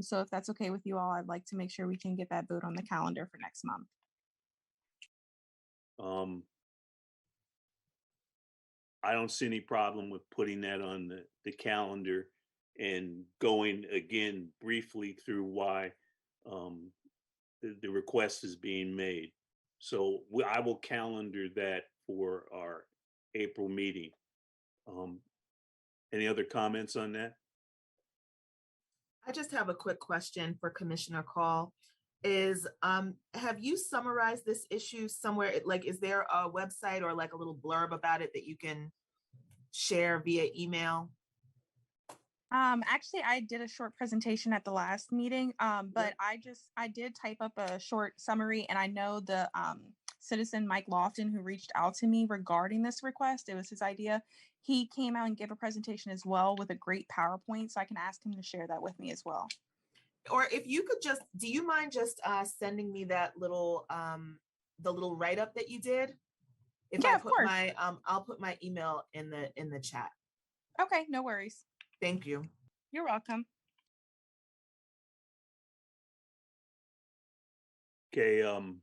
So if that's okay with you all, I'd like to make sure we can get that vote on the calendar for next month. I don't see any problem with putting that on the calendar and going again briefly through why the request is being made. So I will calendar that for our April meeting. Any other comments on that? I just have a quick question for Commissioner Call. Have you summarized this issue somewhere? Like, is there a website or like a little blurb about it that you can share via email? Actually, I did a short presentation at the last meeting, but I did type up a short summary, and I know the citizen Mike Lofton, who reached out to me regarding this request, it was his idea. He came out and gave a presentation as well with a great PowerPoint, so I can ask him to share that with me as well. Or if you could just, do you mind just sending me that little, the little write-up that you did? If Yeah, I of put course. my, I'll put my email in the chat. Okay, no worries. Thank you. You're welcome. Okay, the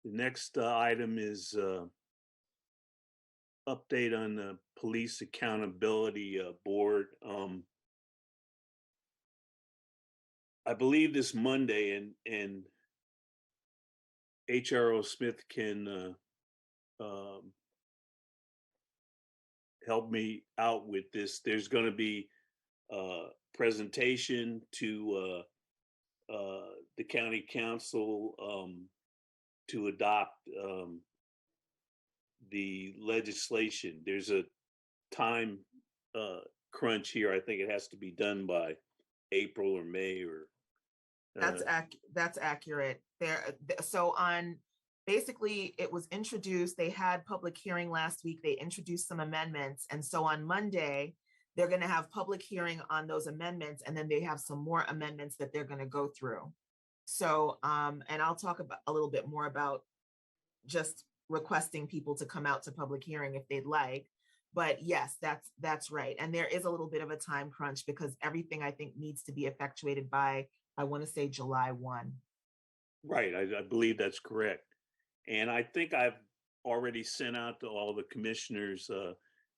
next item is update on the Police Accountability Board. I believe this Monday, and HRO Smith can help me out with this. There's going to be a presentation to the county council to adopt the legislation. There's a time crunch here. I think it has to be done by April or May or. That's accurate. So on, basically it was introduced, they had public hearing last week, they introduced some amendments. And so on Monday, they're gonna have public hearing on those amendments, and then they have some more amendments that they're gonna go through. So, and I'll talk about a little bit more about just requesting people to come out to public hearing if they'd like. But yes, that's right. And there is a little bit of a time crunch because everything I think needs to be effectuated by, I want to say July 1. Right, I believe that's correct. And I think I've already sent out to all the commissioners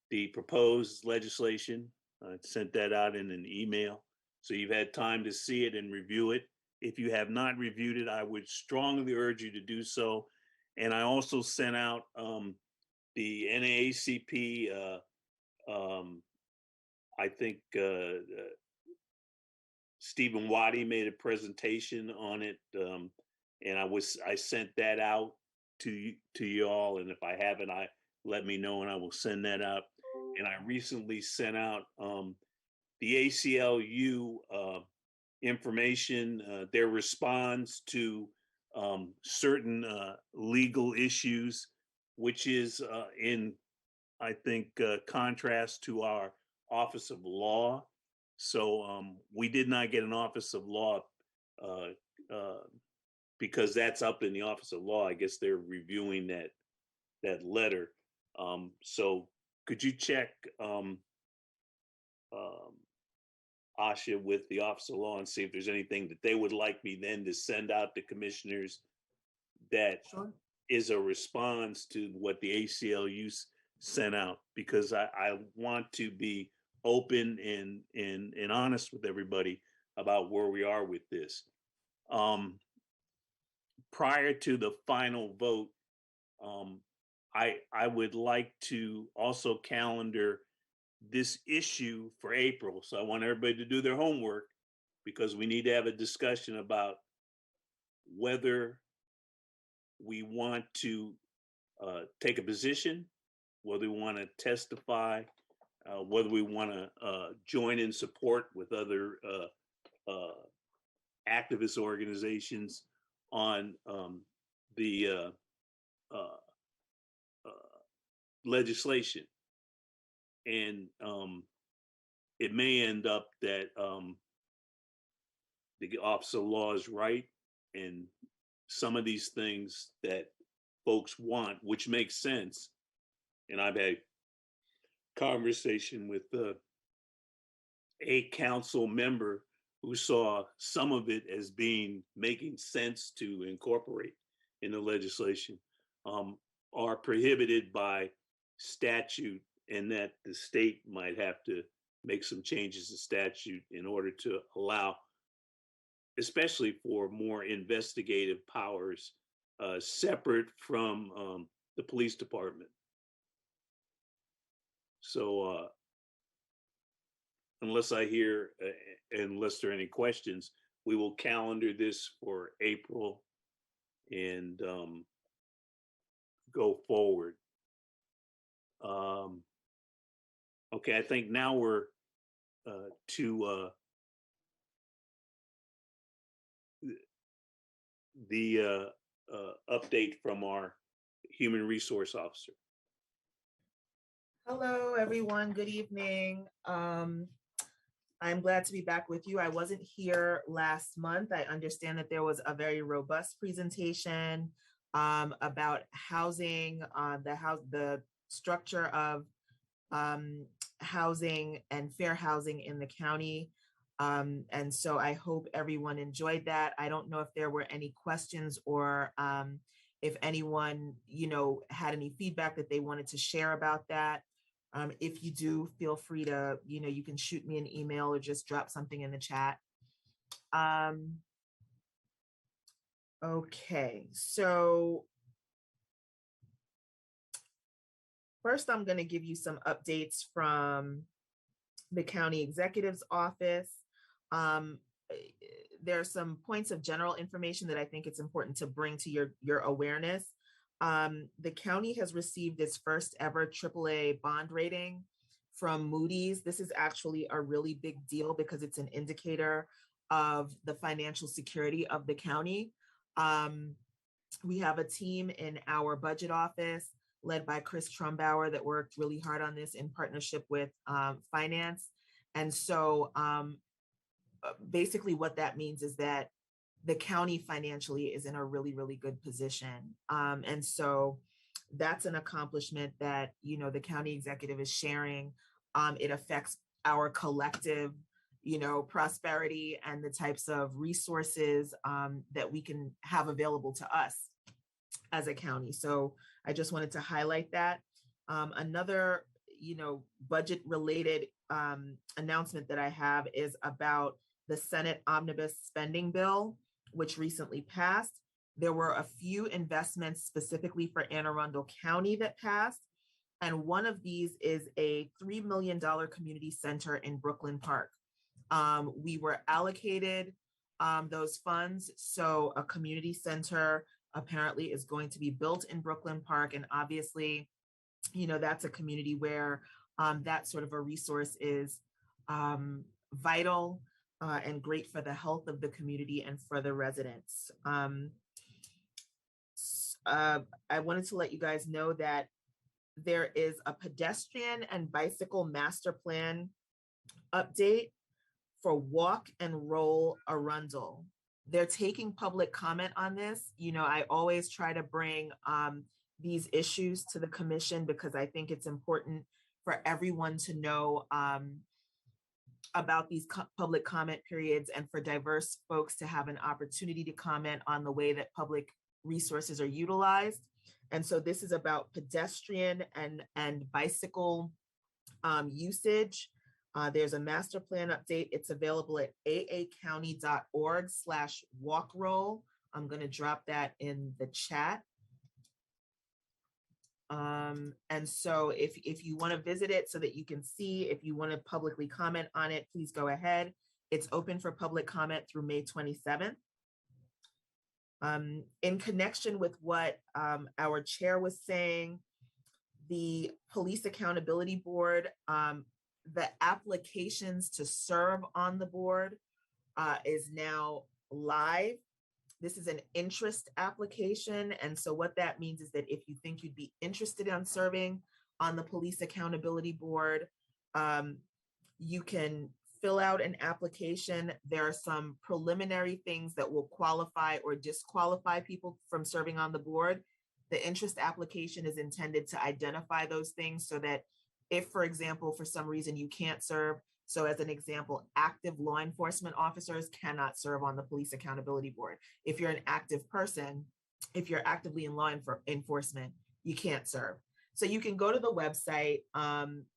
the proposed legislation. I sent that out in an email. So you've had time to see it and review it. If you have not reviewed it, I would strongly urge you to do so. And I also sent out the NAACP, I think Stephen Waddy made a presentation on it, and I sent that out to you all. And if I haven't, let me know, and I will send that out. And I recently sent out the ACLU information, their response to certain legal issues, which is in, I think, contrast to our Office of Law. So we did not get an Office of Law because that's up in the Office of Law. I guess they're reviewing that letter. So could you check Asha with the Office of Law and see if there's anything that they would like me then to send out to commissioners that is a response to what the ACLU sent out, because I want to be open and honest with everybody about where we are with this. Prior to the final vote, I would like to also calendar this issue for April. So I want everybody to do their homework, because we need to have a discussion about whether we want to take a position, whether we want to testify, whether we want to join in support with other activist organizations on the legislation. And it may end up that the Office of Law is right, and some of these things that folks want, which makes sense. And I've had conversation with a council member who saw some of it as making sense to incorporate in the legislation, are prohibited by statute, and that the state might have to make some changes to statute in order to allow, especially for more investigative powers, separate from the police department. So unless there are any questions, we will calendar this for April and go forward. Okay, I think now we're to the update from our human resource officer. Hello, everyone. Good evening. I'm glad to be back with you. I wasn't here last month. I understand that there was a very robust presentation about housing, the structure of housing and fair housing in the county. And so I hope everyone enjoyed that. I don't know if there were any questions or if anyone, had any feedback that they wanted to share about that. If you do, feel free to, you can shoot me an email or just drop something in the chat. Okay, so first I'm going to give you some updates from the county executive's office. There are some points of general information that I think it's important to bring to your awareness. The county has received its first ever AAA bond rating from Moody's. This is actually a really big deal because it's an indicator of the financial security of the county. We have a team in our budget office led by Chris Trumbauer that worked really hard on this in partnership with finance. And so basically what that means is that the county financially is in a really, really good position. And so that's an accomplishment that, the county executive is sharing. It affects our collective, prosperity and the types of resources that we can have available to us as a county. So I just wanted to highlight that. Another, budget related announcement that I have is about the Senate Omnibus spending bill, which recently passed. There were a few investments specifically for Anne Arundel County that passed. And one of these is a $3 million community center in Brooklyn Park. We were allocated those funds. So a community center apparently is going to be built in Brooklyn Park. And obviously, that's a community where that sort of a resource is vital and great for the health of the community and for the residents. I wanted to let you guys know that there is a pedestrian and bicycle master plan update for Walk and Roll Arundel. They're taking public comment on this. I always try to bring these issues to the commission because I think it's important for everyone to know about these public comment periods and for diverse folks to have an opportunity to comment on the way that public resources are utilized. And so this is about pedestrian and bicycle usage. There's a master plan update. It's available at aacounty.org/walkroll. I'm going to drop that in the chat. And so if you want to visit it so that you can see, if you want to publicly comment on it, please go ahead. It's open for public comment through May 27th. In connection with what our chair was saying, the Police Accountability Board, the applications to serve on the board is now live. This is an interest application. And so what that means is that if you think you'd be interested in serving on the Police Accountability Board, you can fill out an application. There are some preliminary things that will qualify or disqualify people from serving on the board. The interest application is intended to identify those things so that if, for example, for some reason you can't serve, so as an example, active law enforcement officers cannot serve on the Police Accountability Board. If you're an active person, if you're actively in law enforcement, you can't serve. So you can go to the website,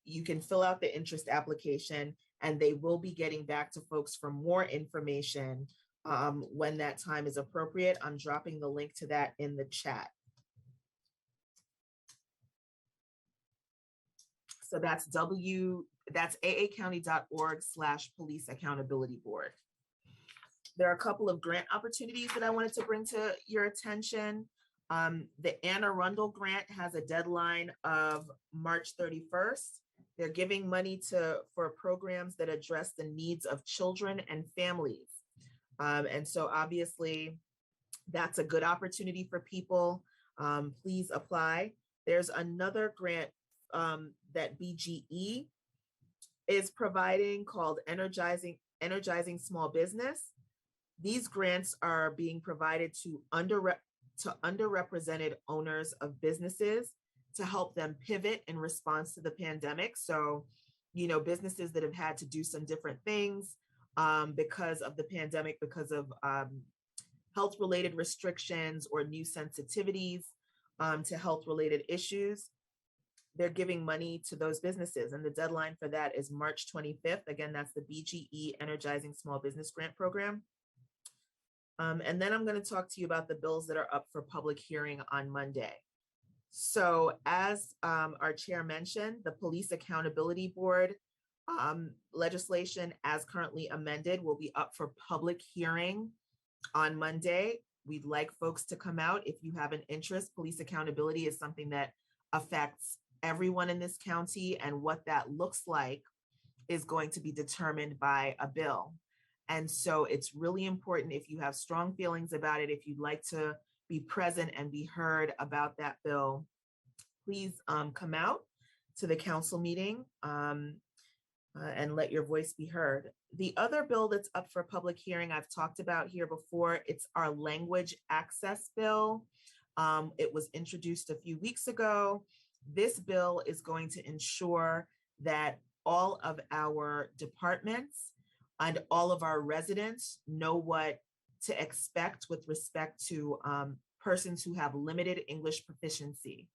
you can fill out the interest application, and they will be getting back to folks for more information when that time is appropriate. I'm dropping the link to that in the chat. So that's aacounty.org/police accountability board. There are a couple of grant opportunities that I wanted to bring to your attention. The Anne Arundel grant has a deadline of March 31st. They're giving money for programs that address the needs of children and families. And so obviously that's a good opportunity for people. Please apply. There's another grant that BGE is providing called Energizing Small Business. These grants are being provided to underrepresented owners of businesses to help them pivot in response to the pandemic. So, businesses that have had to do some different things because of the pandemic, because of health-related restrictions or new sensitivities to health-related issues. They're giving money to those businesses. And the deadline for that is March 25th. Again, that's the BGE Energizing Small Business Grant Program. And then I'm going to talk to you about the bills that are up for public hearing on Monday. So as our chair mentioned, the Police Accountability Board legislation as currently amended will be up for public hearing on Monday. We'd like folks to come out if you have an interest. Police accountability is something that affects everyone in this county, and what that looks like is going to be determined by a bill. And so it's really important, if you have strong feelings about it, if you'd like to be present and be heard about that bill, please come out to the council meeting and let your voice be heard. The other bill that's up for public hearing, I've talked about here before, it's our language access bill. It was introduced a few weeks ago. This bill is going to ensure that all of our departments and all of our residents know what to expect with respect to persons who have limited English proficiency.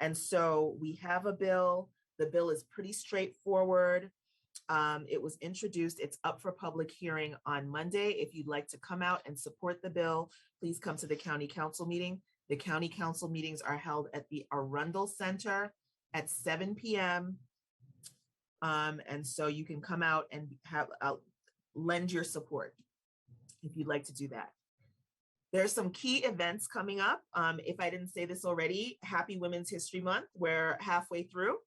And so we have a bill. The bill is pretty straightforward. It was introduced. It's up for public hearing on Monday. If you'd like to come out and support the bill, please come to the county council meeting. The county council meetings are held at the Arundel Center at 7 p.m. And so you can come out and lend your support if you'd like to do that. There's some key events coming up. If I didn't say this already, Happy Women's History Month. We're halfway through.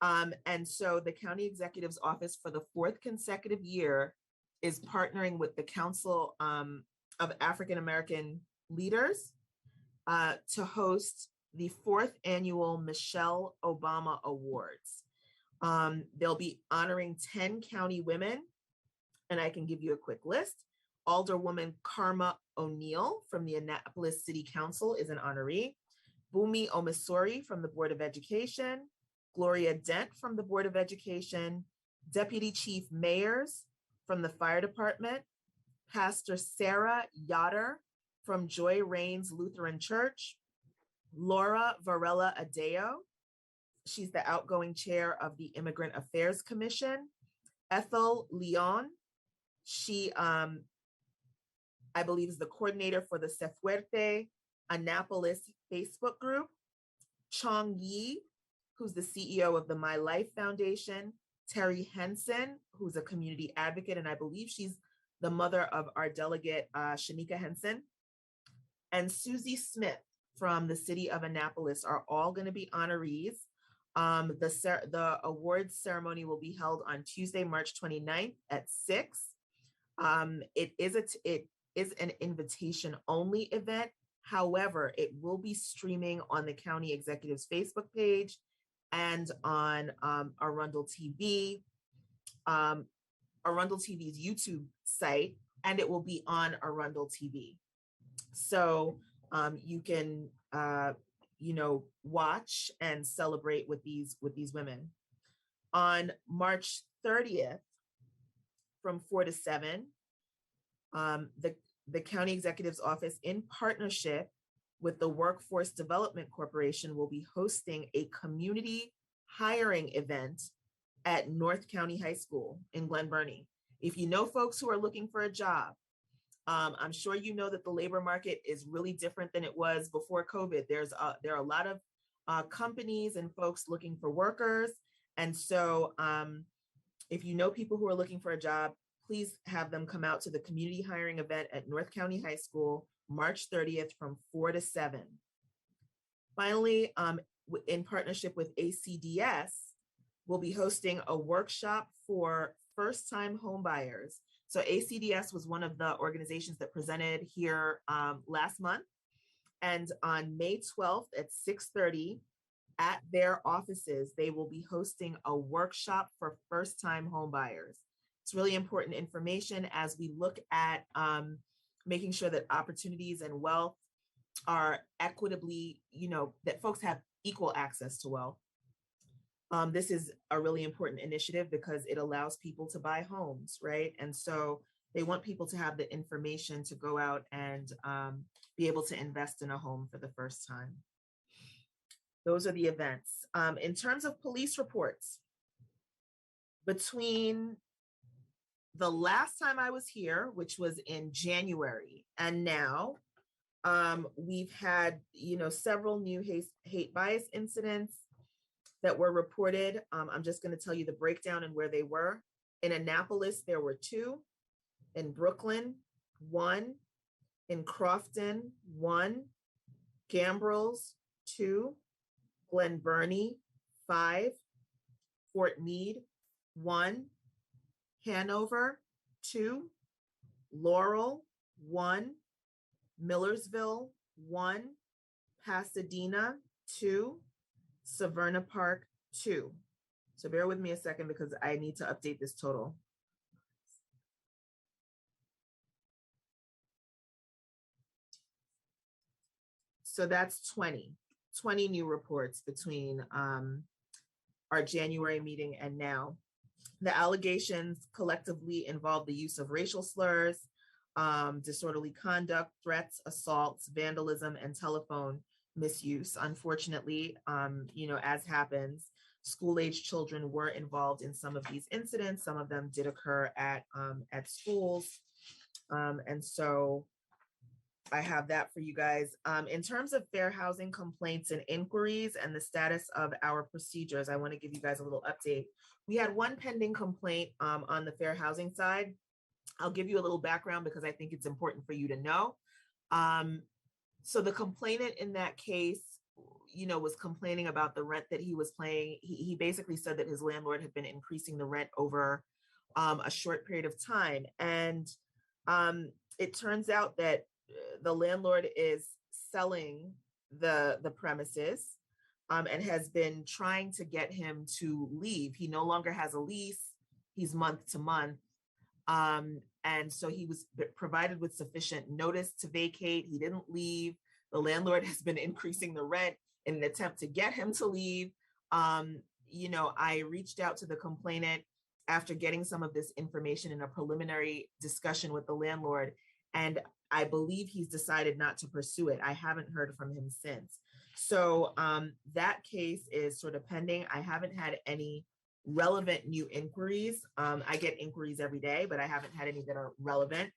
And so the county executive's office for the 4th consecutive year is partnering with the Council of African American Leaders to host the 4th annual Michelle Obama Awards. They'll be honoring 10 county women, and I can give you a quick list. Alderwoman Karma O'Neill from the Annapolis City Council is an honoree. Bumi Omisori from the Board of Education. Gloria Dent from the Board of Education. Deputy Chief Mayors from the Fire Department. Pastor Sarah Yoder from Joy Reigns Lutheran Church. Laura Varela Adeo. She's the outgoing chair of the Immigrant Affairs Commission. Ethel Leon. She, I believe, is the coordinator for the Se Fuerte Annapolis Facebook group. Chong Yi, who's the CEO of the My Life Foundation. Terry Henson, who's a community advocate, and I believe she's the mother of our delegate, Shanika Henson. And Susie Smith from the city of Annapolis are all going to be honorees. The awards ceremony will be held on Tuesday, March 29th at 6. It is an invitation only event. However, it will be streaming on the county executive's Facebook page and on Arundel TV, Arundel TV's YouTube site, and it will be on Arundel TV. So you can, watch and celebrate with these women. On March 30th, from 4 to 7, the county executive's office, in partnership with the Workforce Development Corporation, will be hosting a community hiring event at North County High School in Glen Burnie. If you know folks who are looking for a job, I'm sure you know that the labor market is really different than it was before COVID. There are a lot of companies and folks looking for workers. And so if you know people who are looking for a job, please have them come out to the community hiring event at North County High School, March 30th from 4 to 7. Finally, in partnership with ACDS, will be hosting a workshop for first-time homebuyers. So ACDS was one of the organizations that presented here last month. And on May 12th at 6:30 at their offices, they will be hosting a workshop for first-time homebuyers. It's really important information as we look at making sure that opportunities and wealth are equitably, that folks have equal access to wealth. This is a really important initiative because it allows people to buy homes, right? And so they want people to have the information to go out and be able to invest in a home for the first time. Those are the events. In terms of police reports, between the last time I was here, which was in January, and now, we've had, several new hate bias incidents that were reported. I'm just going to tell you the breakdown and where they were. In Annapolis, there were 2. In Brooklyn, 1. In Crofton, 1. Gambrels, 2. Glen Burnie, 5. Fort Meade, 1. Hanover, 2. Laurel, 1. Millersville, 1. Pasadena, 2. Severna Park, 2. So bear with me a second because I need to update this total. So that's 20 new reports between our January meeting and now. The allegations collectively involve the use of racial slurs, disorderly conduct, threats, assaults, vandalism, and telephone misuse. Unfortunately, as happens, school-age children were involved in some of these incidents. Some of them did occur at schools. And so I have that for you guys. In terms of fair housing complaints and inquiries and the status of our procedures, I want to give you guys a little update. We had one pending complaint on the fair housing side. I'll give you a little background because I think it's important for you to know. So the complainant in that case, was complaining about the rent that he was paying. He basically said that his landlord had been increasing the rent over a short period of time. And it turns out that the landlord is selling the premises and has been trying to get him to leave. He no longer has a lease. He's month to month. And so he was provided with sufficient notice to vacate. He didn't leave. The landlord has been increasing the rent in an attempt to get him to leave. I reached out to the complainant after getting some of this information in a preliminary discussion with the landlord, and I believe he's decided not to pursue it. I haven't heard from him since. So that case is sort of pending. I haven't had any relevant new inquiries. I get inquiries every day, but I haven't had any that are relevant.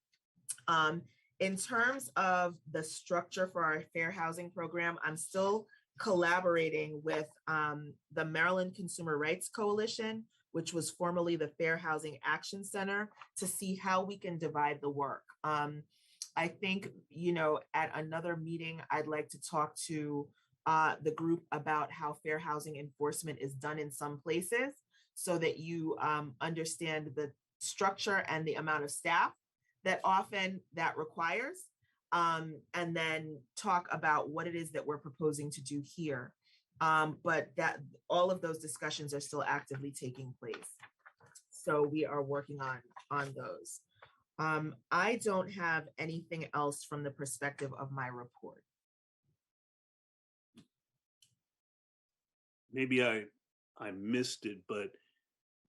In terms of the structure for our fair housing program, I'm still collaborating with the Maryland Consumer Rights Coalition, which was formerly the Fair Housing Action Center, to see how we can divide the work. I think, at another meeting, I'd like to talk to the group about how fair housing enforcement is done in some places so that you understand the structure and the amount of staff that often that requires, and then talk about what it is that we're proposing to do here. But that all of those discussions are still actively taking place. So we are working on those. I don't have anything else from the perspective of my report. Maybe I missed it, but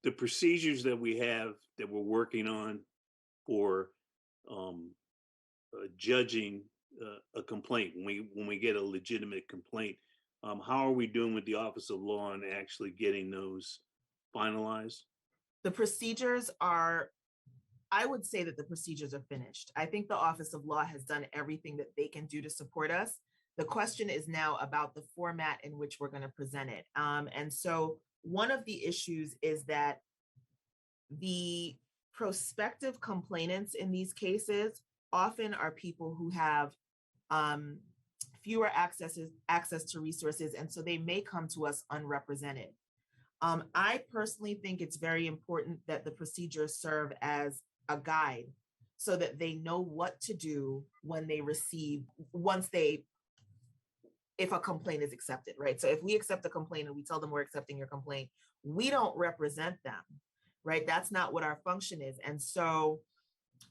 the procedures that we have that we're working on for judging a complaint when we get a legitimate complaint, how are we doing with the Office of Law and actually getting those finalized? The procedures are, I would say that the procedures are finished. I think the Office of Law has done everything that they can do to support us. The question is now about the format in which we're going to present it. And so one of the issues is that the prospective complainants in these cases often are people who have fewer access to resources, and so they may come to us unrepresented. I personally think it's very important that the procedures serve as a guide so that they know what to do when they receive, if a complaint is accepted, right? So if we accept a complaint and we tell them we're accepting your complaint, we don't represent them, right? That's not what our function is. And so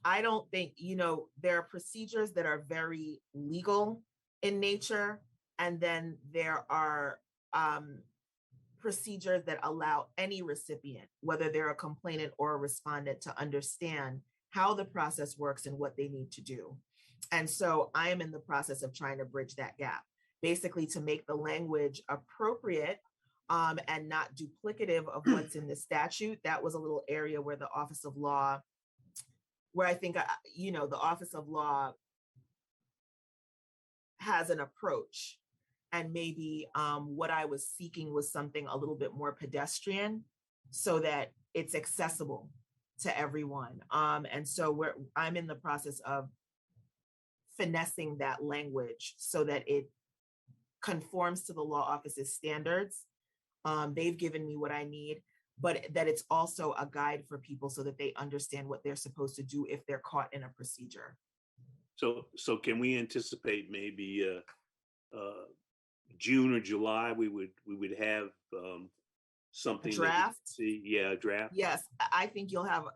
I don't think, there are procedures that are very legal in nature, and then there are procedures that allow any recipient, whether they're a complainant or a respondent, to understand how the process works and what they need to do. And so I am in the process of trying to bridge that gap, basically to make the language appropriate and not duplicative of what's in the statute. That was a little area where the Office of Law, where I think, the Office of Law has an approach. And maybe what I was seeking was something a little bit more pedestrian so that it's accessible to everyone. And so I'm in the process of finessing that language so that it conforms to the law office's standards. They've given me what I need, but that it's also a guide for people so that they understand what they're supposed to do if they're caught in a procedure. So can we anticipate maybe June or July we would have something draft? A draft. Yes, I think you'll have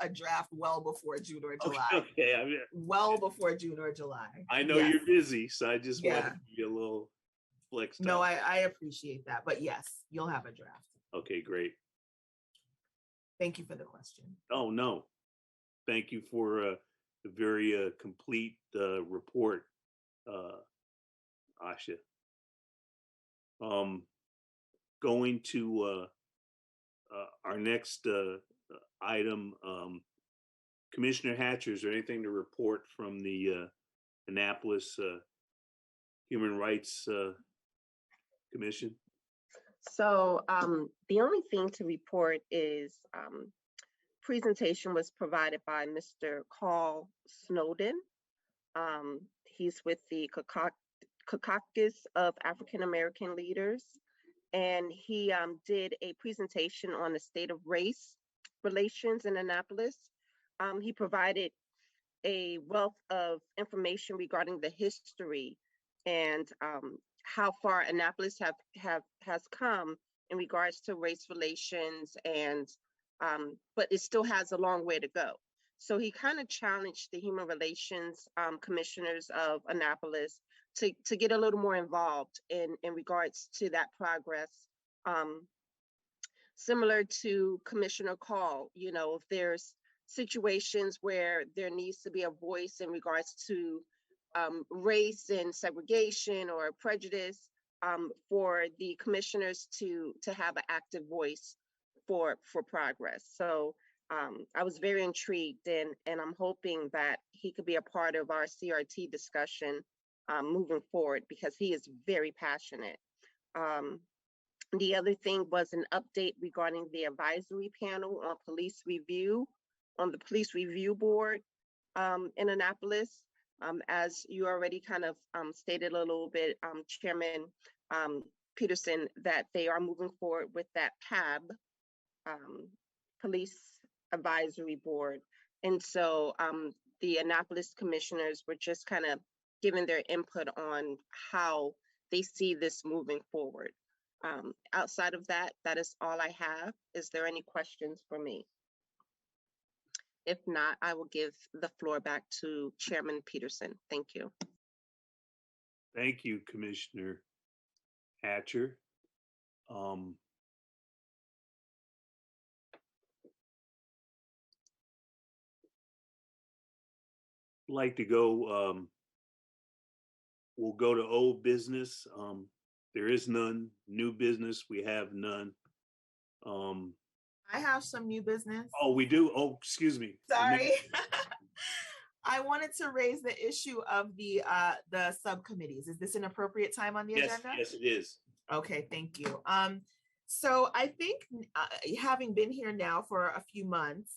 a draft well before June or July. Okay, I mean, well before June or July. I know you're busy, so I just wanted to give you a little flex time. No, I appreciate that, but yes, you'll have a draft. Okay, great. Thank you for the question. Oh no, thank you for a very complete report, Asha. Going to our next item, Commissioner Hatcher, is there anything to report from the Annapolis Human Rights Commission? So the only thing to report is presentation was provided by Mr. Carl Snowden. He's with the Caucus of African American Leaders, and he did a presentation on the state of race relations in Annapolis. He provided a wealth of information regarding the history and how far Annapolis has come in regards to race relations, and but it still has a long way to go. So he kind of challenged the human relations commissioners of Annapolis to get a little more involved in regards to that progress. Similar to Commissioner Call, if there's situations where there needs to be a voice in regards to race and segregation or prejudice, for the commissioners to have an active voice for progress. So I was very intrigued, and I'm hoping that he could be a part of our CRT discussion moving forward, because he is very passionate. The other thing was an update regarding the advisory panel on police review, on the police review board in Annapolis. As you already kind of stated a little bit, Chairman Peterson, that they are moving forward with that PAB, Police Advisory Board. And so the Annapolis commissioners were just kind of giving their input on how they see this moving forward. Outside of that, that is all I have. Is there any questions for me? If not, I will give the floor back to Chairman Peterson. Thank you. Thank you, Commissioner Hatcher. Like to go, we'll go to old business. There is none. New business, we have none. I have some new business. Oh, we do? Oh, excuse me. Sorry. I wanted to raise the issue of the subcommittees. Is this an appropriate time on the agenda? Yes, it is. Okay, thank you. So I think having been here now for a few months,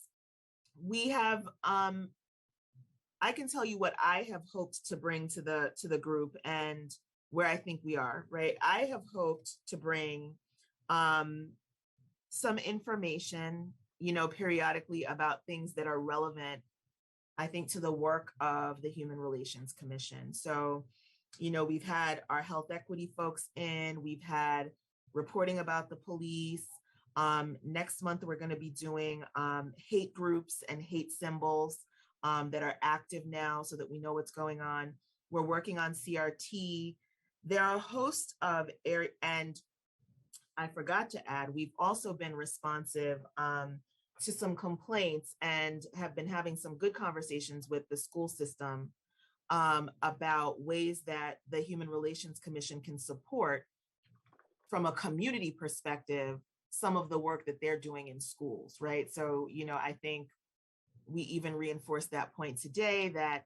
we have, I can tell you what I have hoped to bring to the group and where I think we are, right? I have hoped to bring some information, periodically about things that are relevant, I think, to the work of the Human Relations Commission. So, we've had our health equity folks in, we've had reporting about the police. Next month, we're going to be doing hate groups and hate symbols that are active now so that we know what's going on. We're working on CRT. There are a host of and I forgot to add, we've also been responsive to some complaints and have been having some good conversations with the school system about ways that the Human Relations Commission can support, from a community perspective, some of the work that they're doing in schools, right? So, I think we even reinforced that point today, that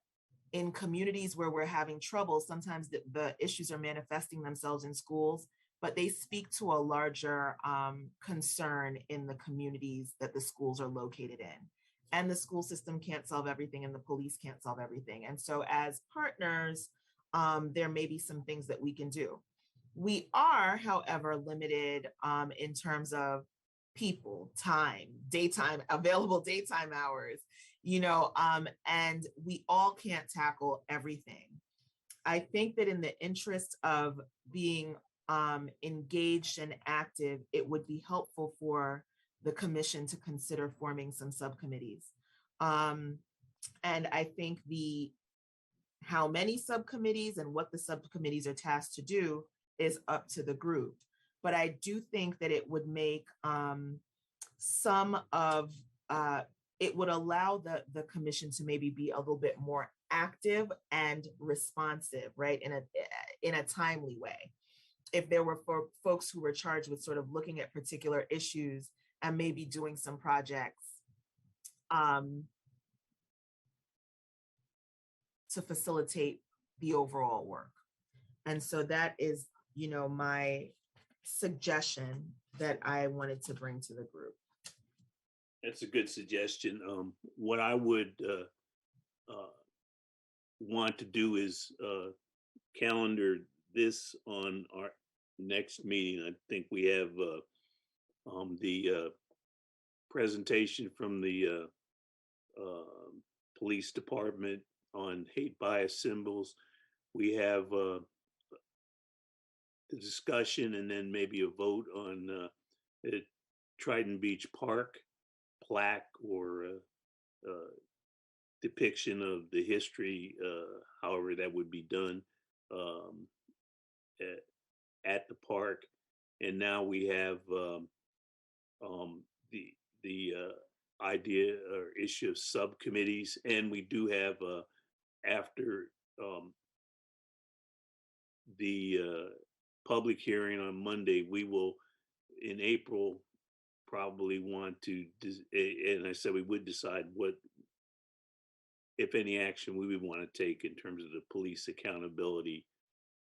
in communities where we're having trouble, sometimes the issues are manifesting themselves in schools, but they speak to a larger concern in the communities that the schools are located in. And the school system can't solve everything, and the police can't solve everything. And so as partners, there may be some things that we can do. We are, however, limited in terms of people, time, available daytime hours, and we all can't tackle everything. I think that in the interest of being engaged and active, it would be helpful for the commission to consider forming some subcommittees. And I think how many subcommittees and what the subcommittees are tasked to do is up to the group. But I do think that it would make it would allow the commission to maybe be a little bit more active and responsive, right, in a timely way. If there were folks who were charged with sort of looking at particular issues and maybe doing some projects to facilitate the overall work. And so that is, my suggestion that I wanted to bring to the group. That's a good suggestion. What I would want to do is calendar this on our next meeting. I think we have the presentation from the police department on hate bias symbols. We have the discussion and then maybe a vote on the Triton Beach Park plaque or depiction of the history, however that would be done at the park. And now we have the idea or issue of subcommittees, and we do have after the public hearing on Monday, we will in April probably want to, and I said we would decide what, if any, action we would want to take in terms of the police accountability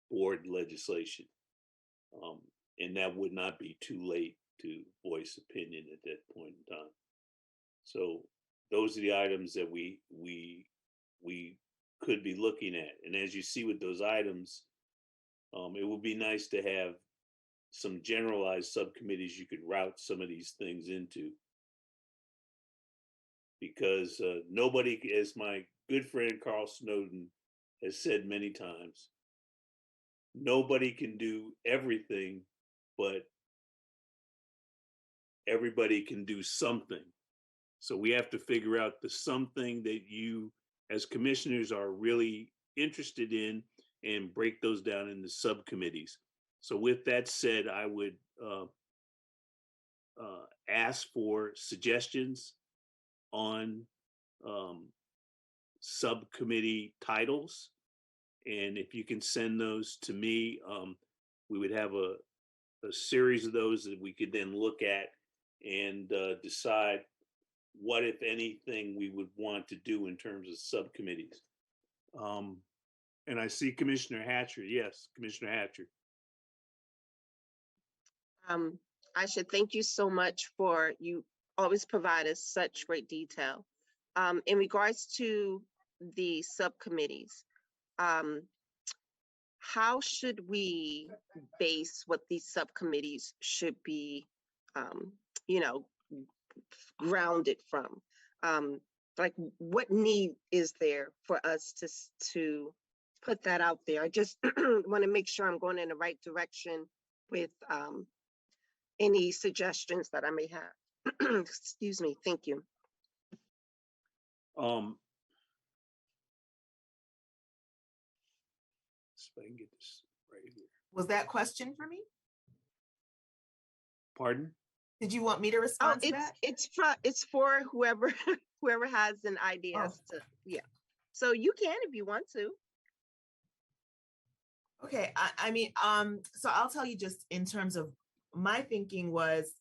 board legislation. And that would not be too late to voice opinion at that point in time. So those are the items that we could be looking at. And as you see with those items, it would be nice to have some generalized subcommittees you could route some of these things into. Because nobody, as my good friend Carl Snowden has said many times, nobody can do everything, but everybody can do something. So we have to figure out the something that you as commissioners are really interested in and break those down into subcommittees. So with that said, I would ask for suggestions on subcommittee titles. And if you can send those to me, we would have a series of those that we could then look at and decide what, if anything, we would want to do in terms of subcommittees. And I see Commissioner Hatcher. Yes, Commissioner Hatcher. I should thank you so much for, you always provide us such great detail. In regards to the subcommittees, how should we base what these subcommittees should be, you know, grounded from? Like, what need is there for us to put that out there? I just want to make sure I'm going in the right direction with any suggestions that I may have. Excuse me. Thank you. If I can get this right here. Was that question for me? Pardon? Did you want me to Oh, respond to that? it's for whoever whoever has an idea as to, yeah. So you can if you want to. Okay, I mean, so I'll tell you just in terms of my thinking was,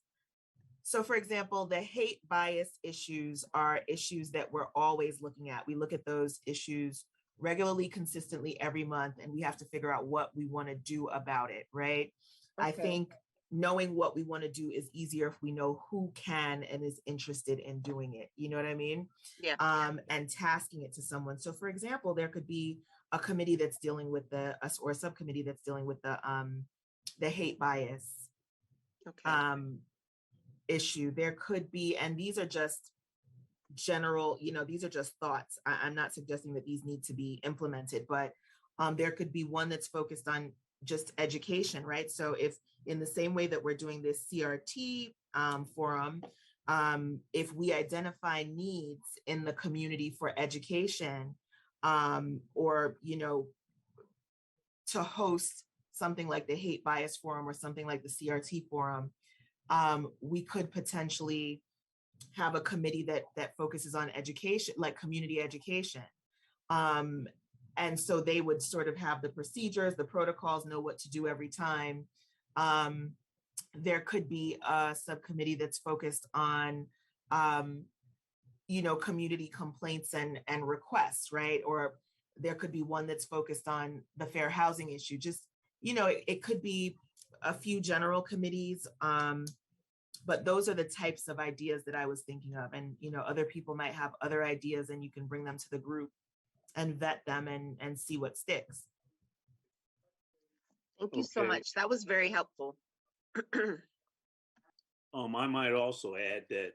so for example, the hate bias issues are issues that we're always looking at. We look at those issues regularly, consistently every month, and we have to figure out what we want to do about it, right? I Okay. think knowing what we want to do is easier if we know who can and is interested in doing it. You know what I mean? Yeah. And tasking it to someone. So for example, there could be a committee that's dealing with or a subcommittee that's dealing with the hate bias Okay. issue. There could be, and these are just general, these are just thoughts. I'm not suggesting that these need to be implemented, but there could be one that's focused on just education, right? So if in the same way that we're doing this CRT forum, if we identify needs in the community for education, or, to host something like the hate bias forum or something like the CRT forum, we could potentially have a committee that focuses on education, like community education. And so they would sort of have the procedures, the protocols, know what to do every time. There could be a subcommittee that's focused on, community complaints and requests, right? Or there could be one that's focused on the fair housing issue. Just, it could be a few general committees. But those are the types of ideas that I was thinking of. And, other people might have other ideas and you can bring them to the group and vet them and see what sticks. Thank you so Okay. much. That was very helpful. I might also add that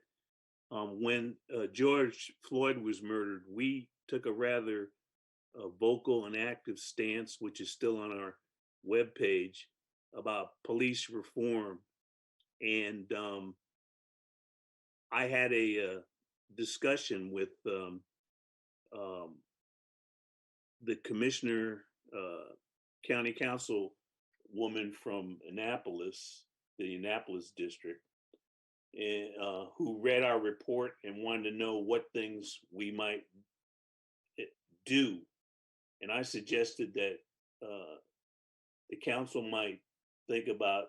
when George Floyd was murdered, we took a rather vocal and active stance, which is still on our webpage, about police reform. And I had a discussion with the commissioner, county council woman from Annapolis, the Annapolis district, and who read our report and wanted to know what things we might do. And I suggested that the council might think about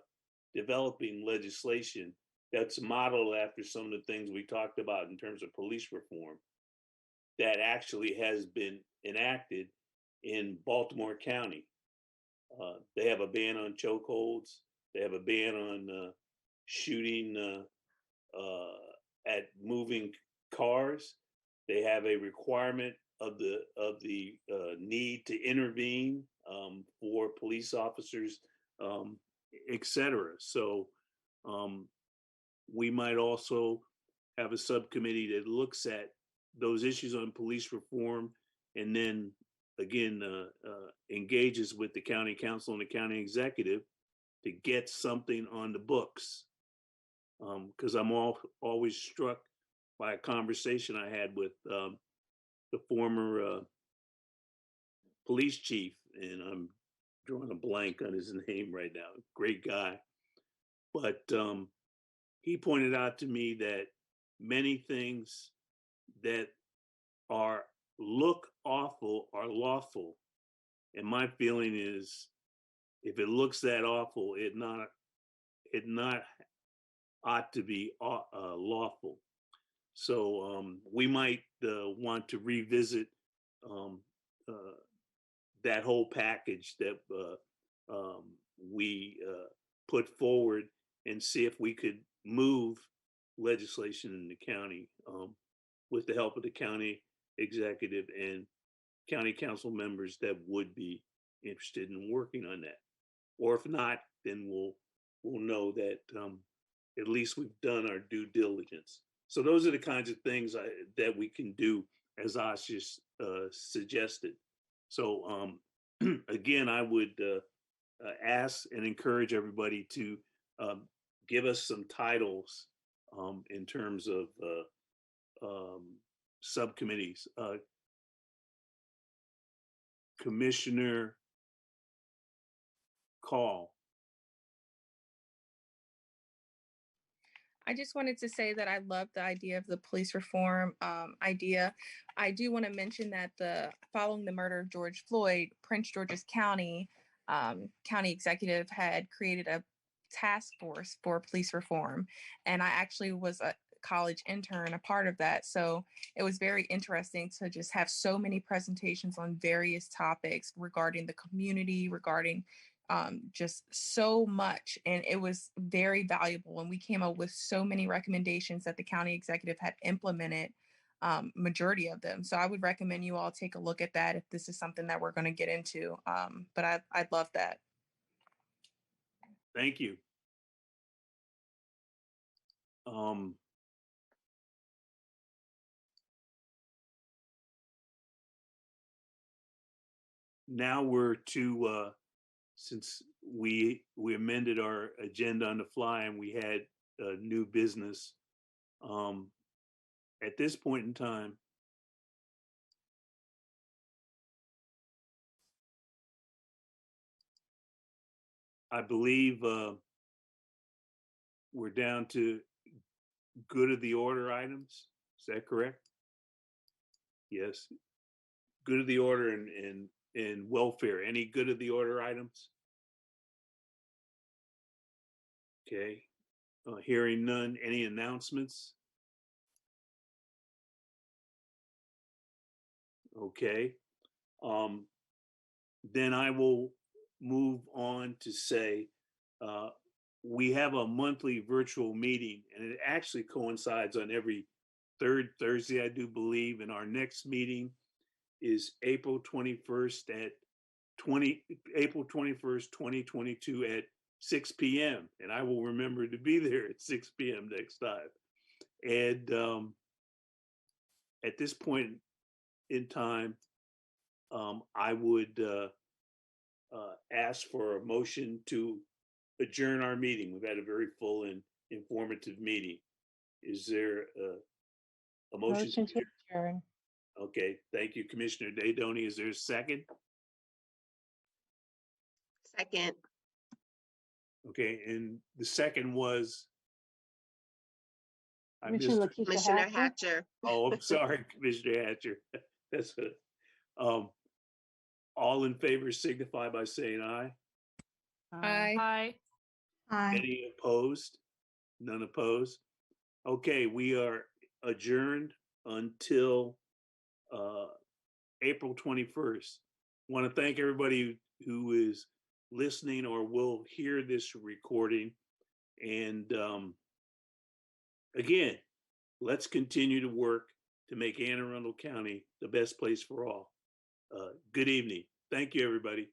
developing legislation that's modeled after some of the things we talked about in terms of police reform that actually has been enacted in Baltimore County. They have a ban on chokeholds. They have a ban on shooting at moving cars. They have a requirement of the need to intervene for police officers, etc. So we might also have a subcommittee that looks at those issues on police reform, and then again engages with the county council and the county executive to get something on the books. Because I'm always struck by a conversation I had with the former police chief, and I'm drawing a blank on his name right now. Great guy. But he pointed out to me that many things that look awful are lawful. And my feeling is, if it looks that awful, it not ought to be lawful. So we might want to revisit that whole package that we put forward and see if we could move legislation in the county with the help of the county executive and county council members that would be interested in working on that. Or if not, then we'll know that at least we've done our due diligence. So those are the kinds of things that we can do, as Asha suggested. So again, I would ask and encourage everybody to give us some titles in terms of subcommittees. Commissioner Call. I just wanted to say that I love the idea of the police reform idea. I do want to mention that following the murder of George Floyd, Prince George's County executive had created a task force for police reform. And I actually was a college intern, a part of that. So it was very interesting to just have so many presentations on various topics regarding the community, regarding just so much. And it was very valuable. And we came up with so many recommendations that the county executive had implemented, majority of them. So I would recommend you all take a look at that if this is something that we're going to get into. But I'd love that. Thank you. Now we're to since we amended our agenda on the fly and we had new business. At this point in time, I believe we're down to good of the order items. Is that correct? Yes. Good of the order and welfare. Any good of the order items? Okay. Hearing none. Any announcements? Okay. Then I will move on to say we have a monthly virtual meeting, and it actually coincides on every third Thursday, I do believe. And our next meeting is April 21st, 2022 at 6 p.m. And I will remember to be there at 6 p.m. next time. And at this point in time, I would ask for a motion to adjourn our meeting. We've had a very full and informative meeting. Is there a motion? Motion to adjourn. Okay, thank you, Commissioner Daydoni. Is there a second? Second. Okay, and the second was? I missed. Commissioner Lakeisha Commissioner Hatcher. Hatcher. Oh, I'm sorry, Commissioner Hatcher. That's it. All in favor signify by saying aye. Aye. Any opposed? None opposed? Okay, we are adjourned until April 21st. Want to thank everybody who is listening or will hear this recording. And again, let's continue to work to make Anne Arundel County the best place for all. Good evening. Thank you, everybody.